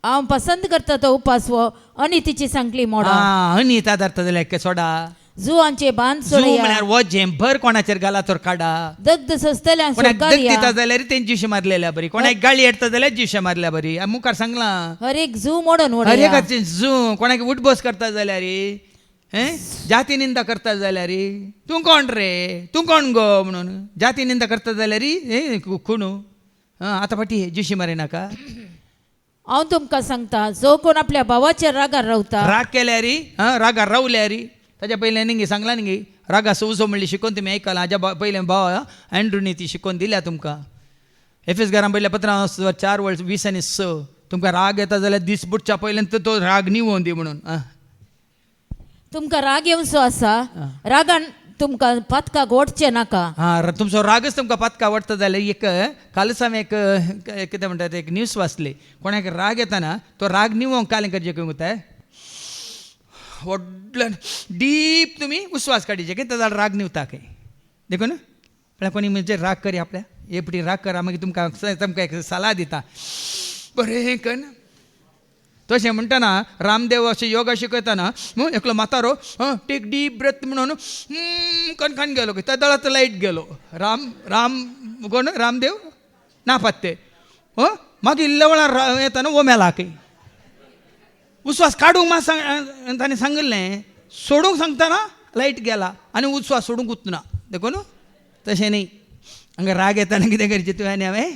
हांव पसंत करता तो उपास वो अनितीची सांगली मोडा अनित आदारता जाल्यार सोडा जुवांचे बांद जू सोडया म्हळ्यार वो झेंभर कोणाचेर घाला तर काडा दग्ध सस्तल्यांक कोणाक सुटका दग दिया दिता जाल्यार तेंची जिशे मारलेल्या बरी कोणाक गाळी येता जाल्यार जिशे मारल्या बरी मुखार सांगला हर एक जू मोडून अरे उडया जू कोणाक उठबस करता जाल्यार जाती निंदा करता जाल्यार तूं कोण रे तूं कोण गो म्हणून जाती निंदा करता जाल्यार खुणू आतां फाटी जिशी मारी नाका हांव तुमकां सांगता जो कोण आपल्या भावाच्या रागार रावता राग केल्यार रागार रावल्यार ताच्या पयलें निंगी सांगला निंगी रागा सवसो म्हणली शिकोवन तुमी आयकला हाज्या पयलें भाव अँड्रूनी ती शिकोवन दिल्या तुमकां एफएस घरान पयल्या 4:20-6 तुमकां राग येता जाल्यार दीस बुडच्या पयलें तो राग निवोवन दी म्हणून तुमकां राग येवचो आसा रागान तुमकां पातकाक ओडचें नाका तुमचो रागच तुमकां पातका आवडटा जाल्यार एक कालच हांवें एक कितें म्हणटात एक न्यूज वाचली कोणाक राग येता ना तो राग निवोवंक कालें करचें खंय वता व्हडल्यान डीप तुमी उस्वास काडीचे की जाल्यार राग निवता खंय देखून म्हळ्यार कोणी म्हणजे राग करी आपल्या एपटी राग करा मागीर तुमकां एक सलाह दिता बरें कन तशें म्हणटना रामदेव अशें योगा शिकयतना एकलो म्हातारो टेक डीप ब्रेथ म्हणून कणकण गेलो त्या दळात लायट गेलो राम कोण रामदेव ना पत्ते मागीर इल्ल्या वेळार येताना वो मेला खंय उस्वास काडूंक मात ताणें सांगिल्लें सोडूंक सांगतना लायट गेला आनी उस्वास सोडूंक उतना देखून तशें न्ही हांगा राग येताना कितें करचें तुवें आनी हांवें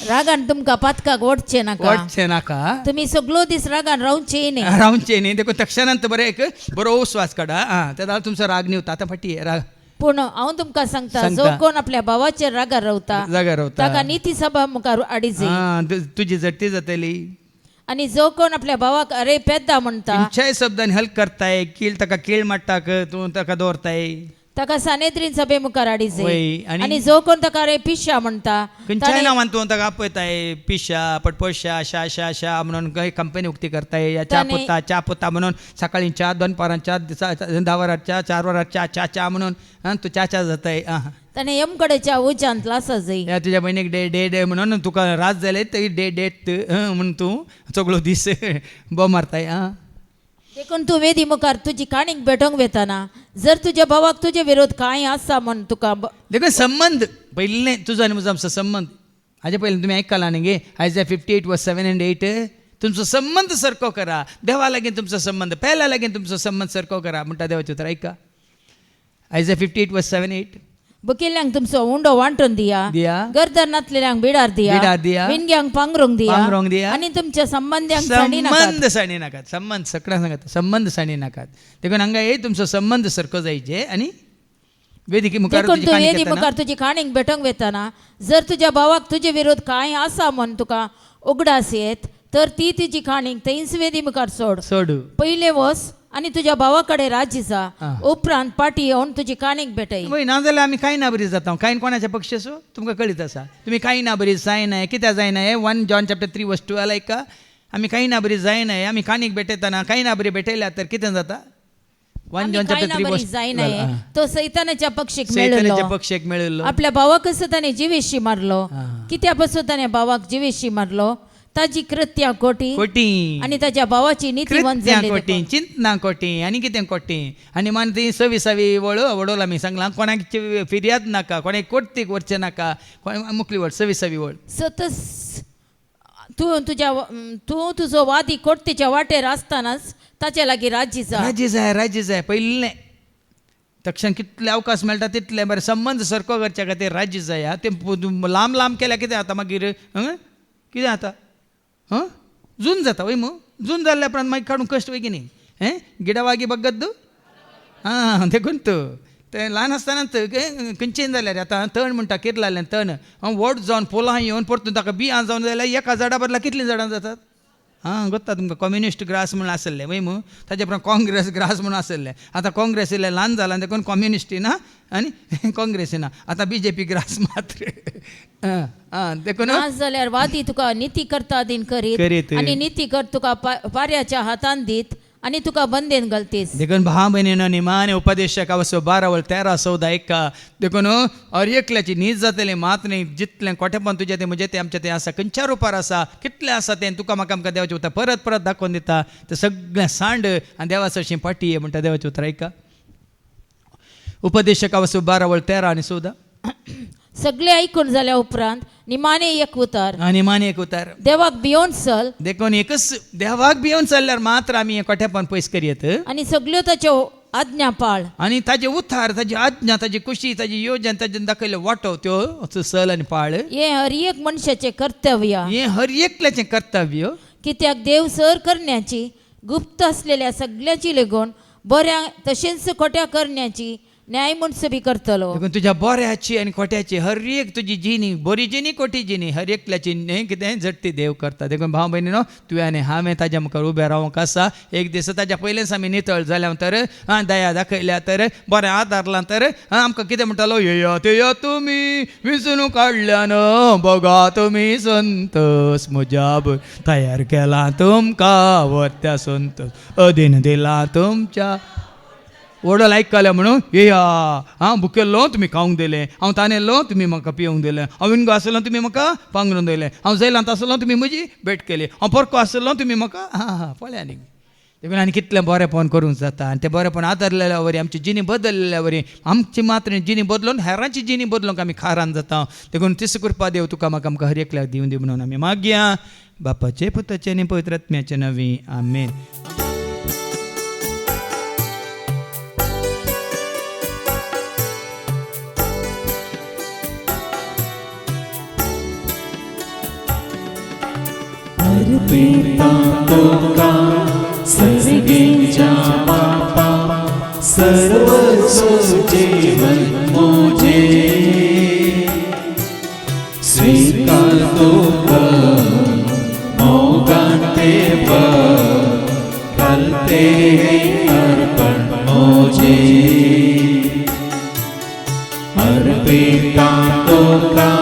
रागान तुमकां पातकाक ओडचें नाका वाटचें नाका तुमी सगळो दीस रागान रावचें न्ही रावचें न्ही देखून तक्षणांत बरें एक बरो उस्वास काडा त्या जाल्यार तुमचो राग निवता आतां फाटी राग पूण हांव तुमकां सांगता सांगता. जो कोण आपल्या भावाच्या रागार रावता जाग्यार रावता ताका निती सभा मुखार हाडिजे तुजी झडटी जातली आनी जो कोण आपल्या भावाक अरे पेद्दा म्हणटा खंयच्याय शब्दांनी हल्क करताय ताका कीळ मारटाक तूं ताका दवरताय ताका सानेद्रीन सभे मुखार वय, हाडिजे आनी- आनी जो कोण ताका अरे पिश्या म्हणटा खंयच्याय नांवान तूं ताका आपयताय पिशा पटपशा शा शा शा म्हणून खंय कंपनी उक्ती करताय या च्या पोता म्हणून सकाळी च्या 2 वरां च्या 10 वरां च्या 4 वरां च्या च्या म्हणून तूं च्या जाताय ताणें यमकडेच्या उज्यांत लासा जाय या तुज्या भयणीक डे डे डे म्हणून तुका रात जाले ते डे डेट म्हणून तूं सगळो दीस बो मारताय देखून तूं वेदी मुखार तुजी काणीक भेटोंक वेताना जर तुज्या भावाक तुजे विरोध कांय आसा म्हण तुका देखून संबंध पयलें तुजो आनी म्हजो आमचो संबंध हाजे पयलीं तुमी आयकला न्ही गे आयज 58:7-8 तुमचो संबंध सारको करा देवा लागीं तुमचो संबंध पेला लागीं तुमचो संबंध सारको करा म्हणटा देवाचें उतर आयका आयज 58:7-8 बुकिल्ल्यांक तुमचो उंडो वांटून दिया गरदर नातलेल्यांक बिडार दिया विणग्यांक पांगरूंक दिया आनी तुमच्या संबंध्यांक साणी नाकात संबंध सगळ्यांक सांगात संबंध साणी नाकात देखून हांगा तुमचो संबंध सारको जायचे आनी वेदिके मुखार वेदी मुखार तुजी काणीक भेटोंक वेताना जर तुज्या भावाक तुजे विरोध कांय आसा म्हण तुका उगडास येत तर ती तुजी काणीक थंयच वेदी मुखार सोड पयले वस आनी तुज्या भावा कडेन राजी जा उपरांत पाटी येवन तुजी काणीक भेटय ना जाल्यार आमी कांय ना बरी जाता कांय कोणाचे पक्ष आसूं तुमकां कळीत आसा तुमी कांय ना बरी जायना कित्याक जायना 1 जॉन चॅप्टर 3:12 आयका आमी कांय ना बरी जायना आमी काणीक भेटयतना कांय ना बरी भेटयल्या तर कितें जाता 1 जॉन चॅप्टर 3:12 तो सैतानाच्या पक्षीक मेळिल्लो आपल्या भावाकच ताणें जिवेशी मारलो कित्या पासून ताणें भावाक जिवेशी मारलो ताजी कृत्यां खोटी आनी ताच्या भावाची नीती खोटी चिंतना खोटी आनी कितें खोटी आनी मान ती 26 वडोल आमी सांगलां कोणाक फिर्याद नाका कोणाक कोर्टीक व्हरचें नाका मुखली वड 26 वड सतस तूं तुजो वादी कोर्टीच्या वाटेर आसतनाच ताचे लागीं राजी जाय पयलें तक्षण कितले अवकाश मेळटा तितले बरें संबंध सारको करच्या खातीर राजी जाय ते लांब केल्या कितें जाता मागीर कितें जाता जून जाता वय जून जाल्ल्या उपरांत मागीर काडूंक कश्ट वय की न्ही गिडा वागी बगद्दू देखून ते ल्हान आसतनाच खंयचें जाल्यार आतां तण म्हणटा किरलाल्यान तण व्हड जावन पोलां येवन परतून ताका बियां जावन जाल्यार एका झाडा बदला कितलीं झाडां जातात गोत्ता तुमकां कम्युनिस्ट ग्रास म्हणून आसले वय ताचे उपरांत काँग्रेस ग्रास म्हणून आसले आतां काँग्रेस इल्लें ल्हान जालां देखून कम्युनिस्टी ना आनी काँग्रेसी ना आतां BJP ग्रास मात्र देखून जाल्यार वादी तुका निती करता दिन करीत आनी निती कर तुका पाऱ्याच्या हातान दीत आणि तुका बंदेन घालतीस. देखून भाव बहिणीनं निमाने उपदेशक अवसो 12:13-14 देखून और एकल्याची नीज जातले मात नाही जितले कोठे पण तुझे ते म्हणजे ते आमच्या ते आसा खंयच्या रुपार आसा कितले आसा ते तुका म्हाका आमकां देवाचें उतर परत परत दाखोवन दिता ते सगळें सांड आनी देवाचो अशी पाटी आहे म्हणटा देवाचें उतर ऐका. उपदेशक अवसो 12:13-14 सगळे ऐकून जाल्या उपरांत निमाणे एक उतर आणि माने एक उतार देवाक भियोन चल देखून एकच देवाक भियोन चल्ल्यार मात्र आमी कोठेपण पयस करियेत आणि सगळ्यो ताच्यो आज्ञा पाळ. आणि ताजे उतार ताजी आज्ञा ताजी खुशी ताजी योजन ताजे दाखयले वाटो त्यो सल आनी पाळ हे हर एक मनशाचे कर्तव्य. हे हर एकल्याचें कर्तव्य. कित्याक देव सर करण्याची गुप्त असलेल्या सगळ्याची लेगून बऱ्या तशेंच खोट्या करण्याची न्याय म्हणून बी करतलो. देखून तुज्या बऱ्याची आनी खोट्याची हर एक तुजी जिणी बरी जिणी खोटी जिणी हर एकल्याची कितें झडटी देव करता. देखून भाव भयणीनो तुवें आनी हांवें ताज्या मुखार उबें रावंक आसा. एक दीस ताज्या पयलेच आमी नितळ जाल्या तर दया दाखयल्या तर बरें आदारलां तर आमकां कितें म्हणटालो येया तेया तुमी विसरून काडल्यान बघा तुमी संतोस म्हज्या तयार केला तुमकां वत्या संतोस अधीन दिला तुमच्या ओडल आयकले म्हणून येया हांव भुकेल्लो तुमी खावंक दिलें हांव तानेल्लो तुमी म्हाका पिवंक दिलें हांव विणगो आसलो तुमी म्हाका पांगरून दिलें हांव जैलांत आसलो तुमी म्हजी भेट केली हांव परको आसलो तुमी म्हाका पळया न्ही. देखून आनी कितलें बरेंपण करूंक जाता आनी तें बरेंपण आदरलेल्या वरी आमची जिणी बदललेल्या वरी आमची मात्र जिणी बदलून हेरांची जिणी बदलूंक आमी खारान जाता. देखून तिस कृपा देव तुका म्हाका आमकां हर एकल्याक दिवन दी म्हणून आमी मागया बापाचे पुताचे आनी पवित्र आत्म्याचे नवी आमेन. अर्पिता तुका सर्गीच्या बापा सर्व जीवन मोजे स्वीकार तुका मोगाते घालते अर्पण मोजे. अर्पिता तुका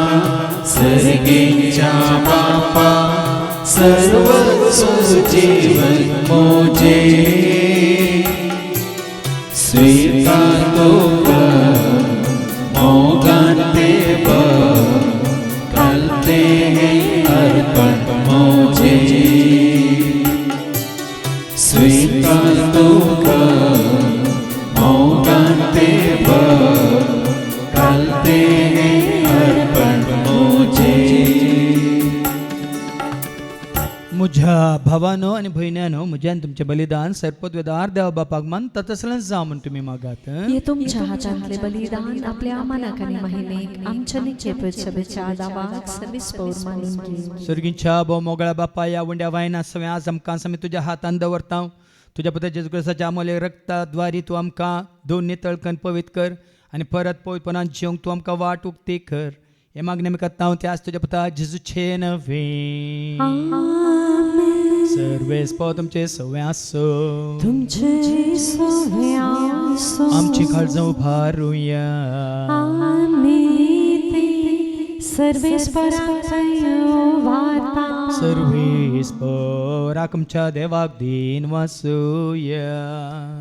सर्गीच्या बापा सर्व जीवन मोजे स्वीकार तुका मोगाते घालते अर्पण मोजे. स्वीकार तुका मोगाते घालते अर्पण मोजे. म्हज्या भावानो आनी भयण्यानो म्हज्यान तुमचें बलिदान सर्पद्वेदार देवा बापाक मानता तसलें जावं म्हूण तुमी मागात. हे तुमच्या हातांतले बलिदान आपल्या अमानाक आनी महिमेक आमच्या नित्य सभेच्या दावाक सर्विस्पौर मानून घे. सर्गीच्या भोव मोगळ्या बापा ह्या वंड्या वायना सगळें आज आमकां आमी तुज्या हातान दवरता. तुज्या पुता जेजू क्रिस्ताच्या अमोले रक्ताद्वारी तूं आमकां दोन नितळकन पवित्र कर आनी परत पवित्रपणान जिवंक तूं आमकां वाट उक्ती कर. हे मागणें आमी करता हांव त्याच तुज्या पुता जेजूचे नवे. सर्वेस्पो तुमचे सवय आसो तुमचे सवय आसो आमची काळजां उबारुया आमी ते सर्वेस्पराक वार्ता सर्वेस्पराक आमच्या देवाक दिन वासुया.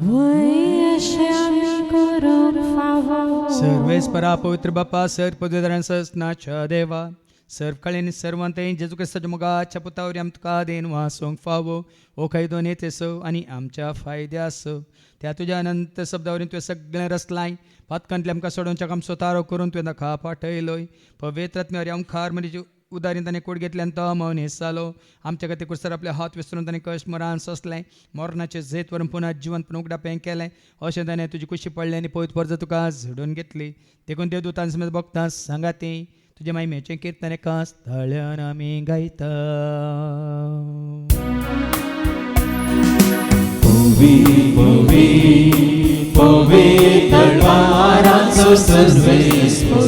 वय अशें आमी करूंक फावो सर्वेस्परा पवित्र बापा सर्पद्वेदारान सस्नाच्या देवा सर्व कळेनी सर्वांत जेजू क्रिस्ताच्या मोगाच्या पुतावरी आमकां देन वासोंक फावो ओ खैदो नेतेसो आनी आमच्या फायद्यासो. त्या तुज्या अनंत शब्दावरी तुवें सगळें रचलाय पातकांतले आमकां सोडोवच्याक आमचो तारो करून तुवें नाका पाठयलोय. पवित्र आत्म्यावरी ओंकार म्हणजे उदारीन ताणें कोड घेतल्यान तो मौनेस जालो. आमच्या खातीर कुसर आपले हात विसरून ताणें कश्ट मरान सोंसलें मरणाचें झेत व्हरून पुन्हा जिवंत उगडापें केलें. अशें ताणें तुजी कुशी पडली आनी पवित्र पर्ज तुका झडून घेतली. देखून देवदूतां समेत भक्तां सांगाती तुजे महिमेचें कीर्तन एका स्थळान आमी गायता. तलवाराचो सर्वेस्पो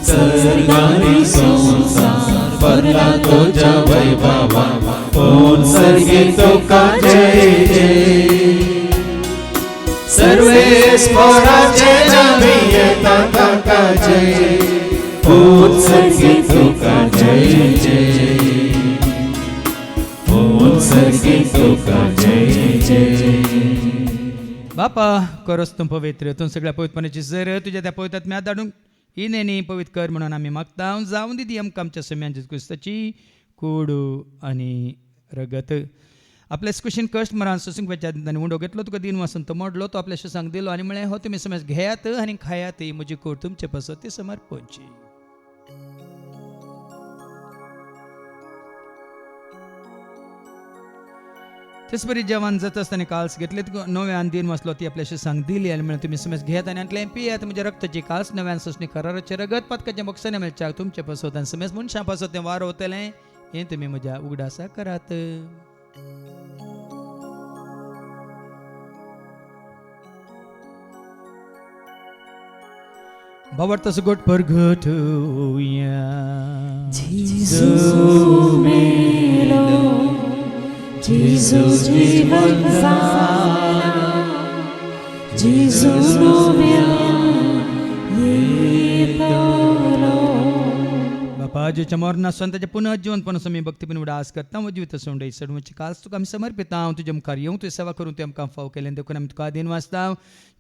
सर्गानी संसार भरला तुझ्या वैभवा कोण सर्गे तुका जय जय. सर्वेस्पराचे नावे येता ताका जय कोण सर्गे तुका जय जय कोण सर्गे तुका जय जय. बापा करोस तूं पवित्र तूं सगळ्या पवित्रपणाची जर तुझ्या त्या पवित्रात म्याद धाडूंक इनेनी पवित्र कर म्हणून आमी मागता जावं दी आमकां आमच्या सम्यांची क्रिस्ताची कूड आनी रगत आपल्या कुशीन कश्ट मरान सोसूंक वेच्या ताणें उंडो घेतलो तुका दिन वासून तो मोडलो तो आपल्या शिसांक दिलो आनी म्हळें हो तुमी समज घेयात आनी खायात ही म्हजी कूड तुमचे पासत ती समर्पणची. तेच बरी जेवण जाता आसतना काल्स घेतले नव्यान दिन वाचलो ती आपल्या शिसांक दिली आनी म्हळें तुमी समज घेयात आनी आतलें पियात म्हज्या रक्ताची काल्स नव्यान सोसणी कराराचे रगत पदकाचें बक्षांनी मेळच्याक तुमचे पासत आनी समज मनशां पासत तें वार वतलें हें तुमी म्हज्या उगडासा करात. बावडता सुगोट परगटुया Jesus जीवन झाला Jesus बापा जेच्या मरना स्वताच्या पुनः जीवनपण आमी भक्तीपण उडास करता व जिवीत सोंडय सडवची काल्स तुका आमी समर्पिता हांव तुज्या मुखार येवं तुजी सेवा करून तुवें आमकां फाव केलें देखून आमी तुका दिन वाचता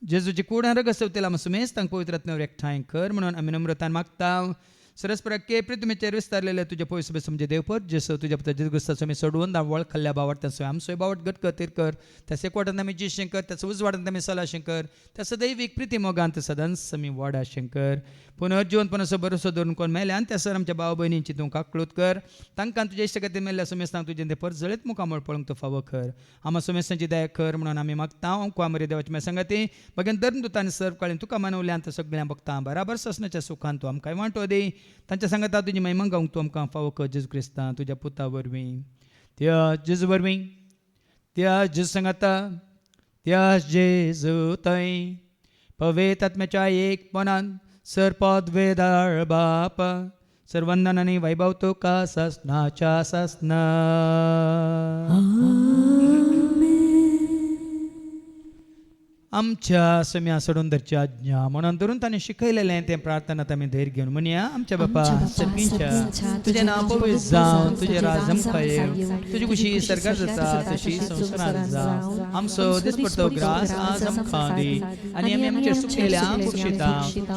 जेजूची कुडां रगत सवतेला आमी सुमेज तांकां पवित्र आत्म्यावर एकठांय कर म्हणून आमी नम्रतान मागता. सरस्पराके पृथ्वीचेर विस्तारलेले तुझे पयस म्हणजे देवपर जेसो तुझ्या पुत्र जेजू क्रिस्ताचो आमी सोडवून वळ खाल्ल्या बावडता आमचो बावट गट कतीर कर त्या सेकवाटांत आमी जी शंकर त्याचो उजवाडांत आमी सला शंकर त्याचो दैवीक प्रिती मोगांत सदांच आमी वाडा शंकर पुनर्जीवनपण असो भरोसो धरून कोण मेले आनी त्या सर आमच्या भाव भयणींची तूं काकळूत कर तांकां तुज्या इश्ट खातीर मेल्ल्या सुमेस्तांक तुजें ते पर जळीत मुखामळ पळोवंक तो फावो कर आम्हा सुमेस्तांची दया कर म्हणून आमी मागता हांव कुमारी देवाची सांगाती बगेन धर्म दुतांनी सर्व काळीन तुका मानवल्यान सगळ्यां भक्तां बराबर ससण्याच्या सुखान तूं आमकां वांटो दी तांच्या सांगाता तुजी महिमा गावंक तूं आमकां फावो कर जेजू क्रिस्तां तुज्या पुता वरवीं त्या जेजू वरवीं त्या जेजू सांगाता त्या जेजू थंय पवित्र आत्म्याच्या एकपणान सरपद वेदाळ बाप सर्वंदन आनी वैभव तुका ससनाच्या ससना. आमच्या सम्या सोडून धरची आज्ञा म्हणून धरून ताणें शिकयलेलें तें प्रार्थनात आमी धैर्य घेवन म्हणया आमच्या बापा सर्गीच्या तुजें नांव पवित्र जावं तुजें राज आमकां येवं तुजी कुशी सर्गार जाता तशी संवसारांत जावं आमचो दिसपडटो ग्रास आज आमकां दी आनी आमी आमचेर चुकलेल्यांक बक्षिता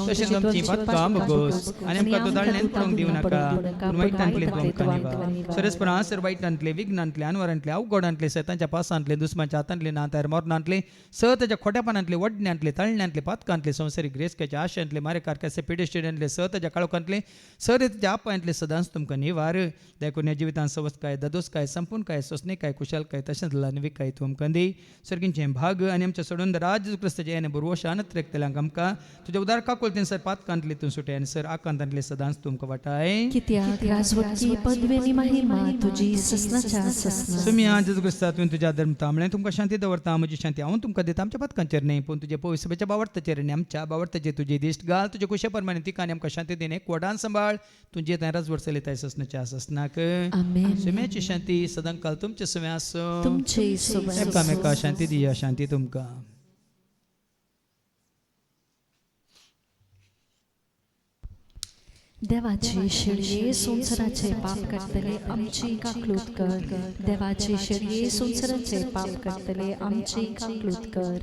तशेंच आमची पातकां बगोस आनी आमकां तो दाळण्यान पडोवंक दिवं नाका पूण वायटांतले तूं आमकां निवार सरस्परां सर वायटांतले विघ्नांतले अनवरांतले अवघडांतले सैतांच्या पासांतले दुस्मांच्या हातांतले नातार मरणांतले स ताच्या खोट्यापणांतले वडण्यांतले तळण्यांतले पातकांतले संवसारीक रेसक्याच्या आशांतले मारेकारक्याचे पेडेस्टेडियांतले स ताच्या काळोखांतले स ताच्या आपांतले सदांच तुमकां निवार देखून ह्या जिवितांत सवस्त काय ददोस काय संपूर्ण काय सोसणे काय कुशल काय तशेंच लानवीक काय तूं आमकां दी सर्गींचे भाग आनी आमच्या सोडून राज क्रिस्ताचे येणे बरोबर शानत रेखतल्यांक आमकां तुज्या उदार काकुलतेन सर पातकांतले तूं सुटे आनी सर आकांतांतले सदांच तुमकां वाटाय कित्याक राजवटी पदवेनी महिमा तुजी ससनाच्या ससना सुमी आज जेजू क्रिस्ता तुवें तुज्या धर्म तांबळे तुमकां शांती दवरता म्हजी शांती हांव तुमकां दिता आमच्या पातकांचेर न्ही पूण तुजे पवित्रसभेच्या बावडताचेर आनी आमच्या बावडताचेर तुजी दिश्ट घाल तुजे कुशे प्रमाणे तिका आनी आमकां शांती दिने कोडान सांबाळ तुजे थंय राजवट चलयताय ससनाच्या ससनाक आमेन. सुम्याची शांती सदां काल तुमचे सुमे आसूं तुमचे सोबत एकामेका शांती दिया शांती तुमकां. देवाचे शिडये संसाराचे पाप करतले आमची काकलूत कर देवाचे शिडये संसाराचे पाप करतले आमची काकलूत कर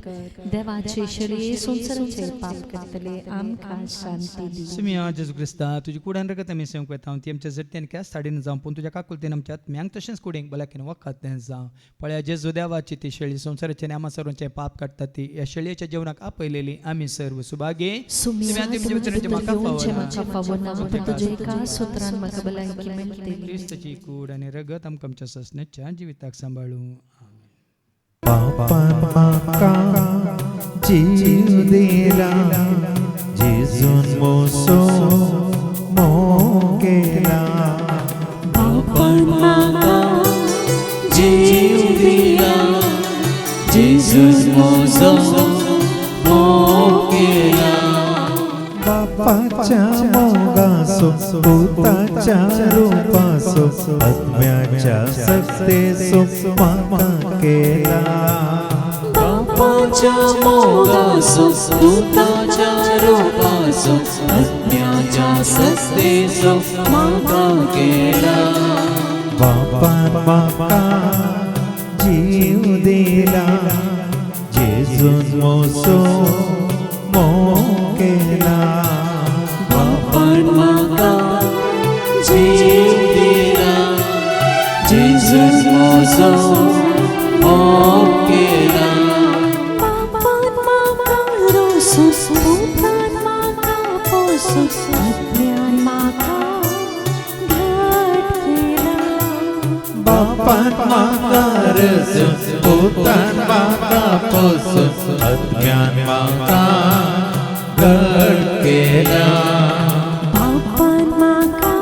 देवाचे शिडये संसाराचे पाप करतले आमकां शांती दी. सुमी आज जेजू क्रिस्ता तुजी कुडान रगत आमी सेवंक वेता ती आमच्या जट्यान क्या साडीन जावं पूण तुज्या काकुलतेन आमच्या आत्म्यांक तशेंच कुडींक बलाकेन वखद जावं पळया जेजू देवाची ती शेळी संसाराचे आनी आमा सर्वांचे पाप काडटा ती ह्या शेळयेच्या जेवणाक आपयलेली आमी सर्व सुभागे सूत्रान म्हाका भलायकी मेळटली क्रिस्ताची कूड आनी रगत आमकां आमच्या ससण्याच्या जिविताक सांबाळूं. पापान म्हाका जीव दिला जेजून मोसो मोग केला पापान म्हाका जीव दिला जेजून मोसो मोग केला बापाच्या मोगासो पुताच्या रूपासो आत्म्याच्या सत्तेसो म्हाका केला बापाच्या मोगासो पुताच्या रूपासो आत्म्याच्या सत्तेसो म्हाका केला बापान म्हाका जीव दिला जेजून जेजून मोसो मोग केला बापान म्हाका जीव दिला जेजून म्हजो मोग केला बापान म्हाका रोसून पुतान म्हाका पोसून आत्म्यान म्हाका घट केला बापान म्हाका रचून पुतान म्हाका पोसून आत्म्यान म्हाका घट केला बापान म्हाका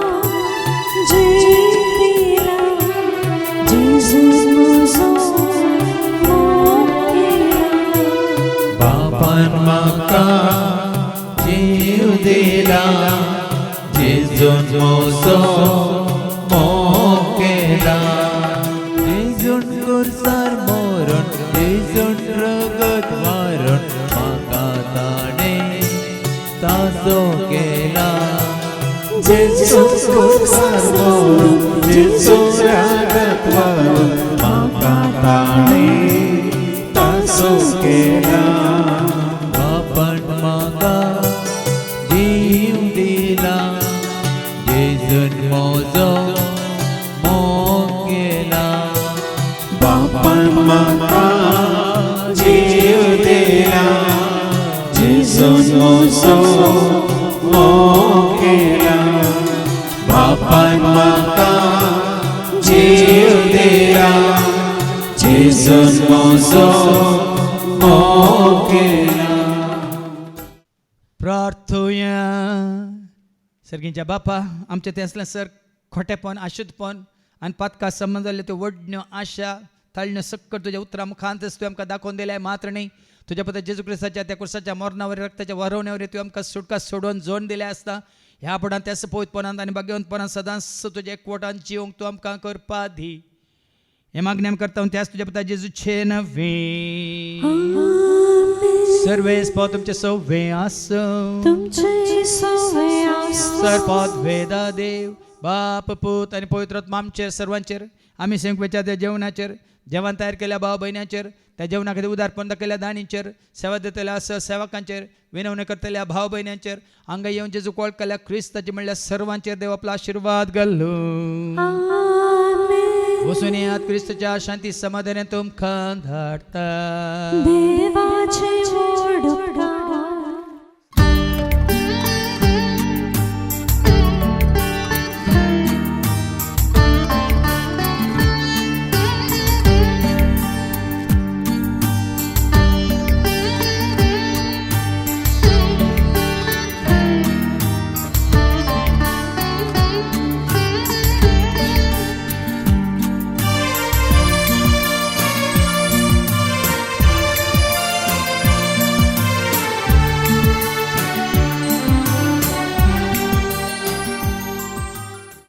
जीव दिला जेजून म्हजो मोग केला बापान म्हाका जीव दिला जेजून म्हजो मोग केला जेजून कुर्सार मरण जेजून रगत मारण म्हाका ताणे ताजो केला जेजून कुर्सार मरण जेजून रगत मारण म्हाका ताणे ताजो केला बापान म्हाका जीव दिला जेजून म्हजो मोग केला बापान म्हाका जीव दिला जेजून म्हजो मोग केला बापान म्हाका जीव दिला जेजून म्हजो मोग केला प्रार्थोया सर्गींच्या बापा आमचे ते असलें सर खोटेपण अशुद्धपण आनी पातका संबंध जाल्ल्यो त्यो व्हडण्यो आशा ताळण्यो सक्कट तुज्या उतरां मुखांत तुवें आमकां दाखोवन दिल्या मात्र न्ही तुज्या पुता जेजू क्रिस्ताच्या त्या कुर्साच्या मरणावर रक्ताच्या वारवण्यावर तुवें आमकां सुटका सोडून जोड दिल्या आसता ह्या फुडां त्या पवित्रपणांत आनी भाग्यवंतपणांत सदांच तुज्या एकवटान जिवंक तूं आमकां करपा दी हे मागणी करता त्याच तुज्या पुता जेजूचे नवे सर्वेस पाव तुमचे सव्वे आसूं तुमचे सवे आसूं सरपद वेदा देव बाप पूत आनी पवित्र आत्मा आमचेर सर्वांचेर आमी संकवेच्या त्या जेवणाचेर जेवण तयार केल्या भाव भयणाचेर त्या जेवणा खातीर उदारपण दाखयल्या दानीचेर सेवा दितल्या सेवकांचेर विनवणी करतल्या भाव भयणांचेर हांगा येवन जेजू कॉल केल्या क्रिस्ताची म्हणल्यार सर्वांचेर देव आपलो आशिर्वाद घालूं वचून येयात क्रिस्ताच्या शांती समाधानान तुमकां धाडटा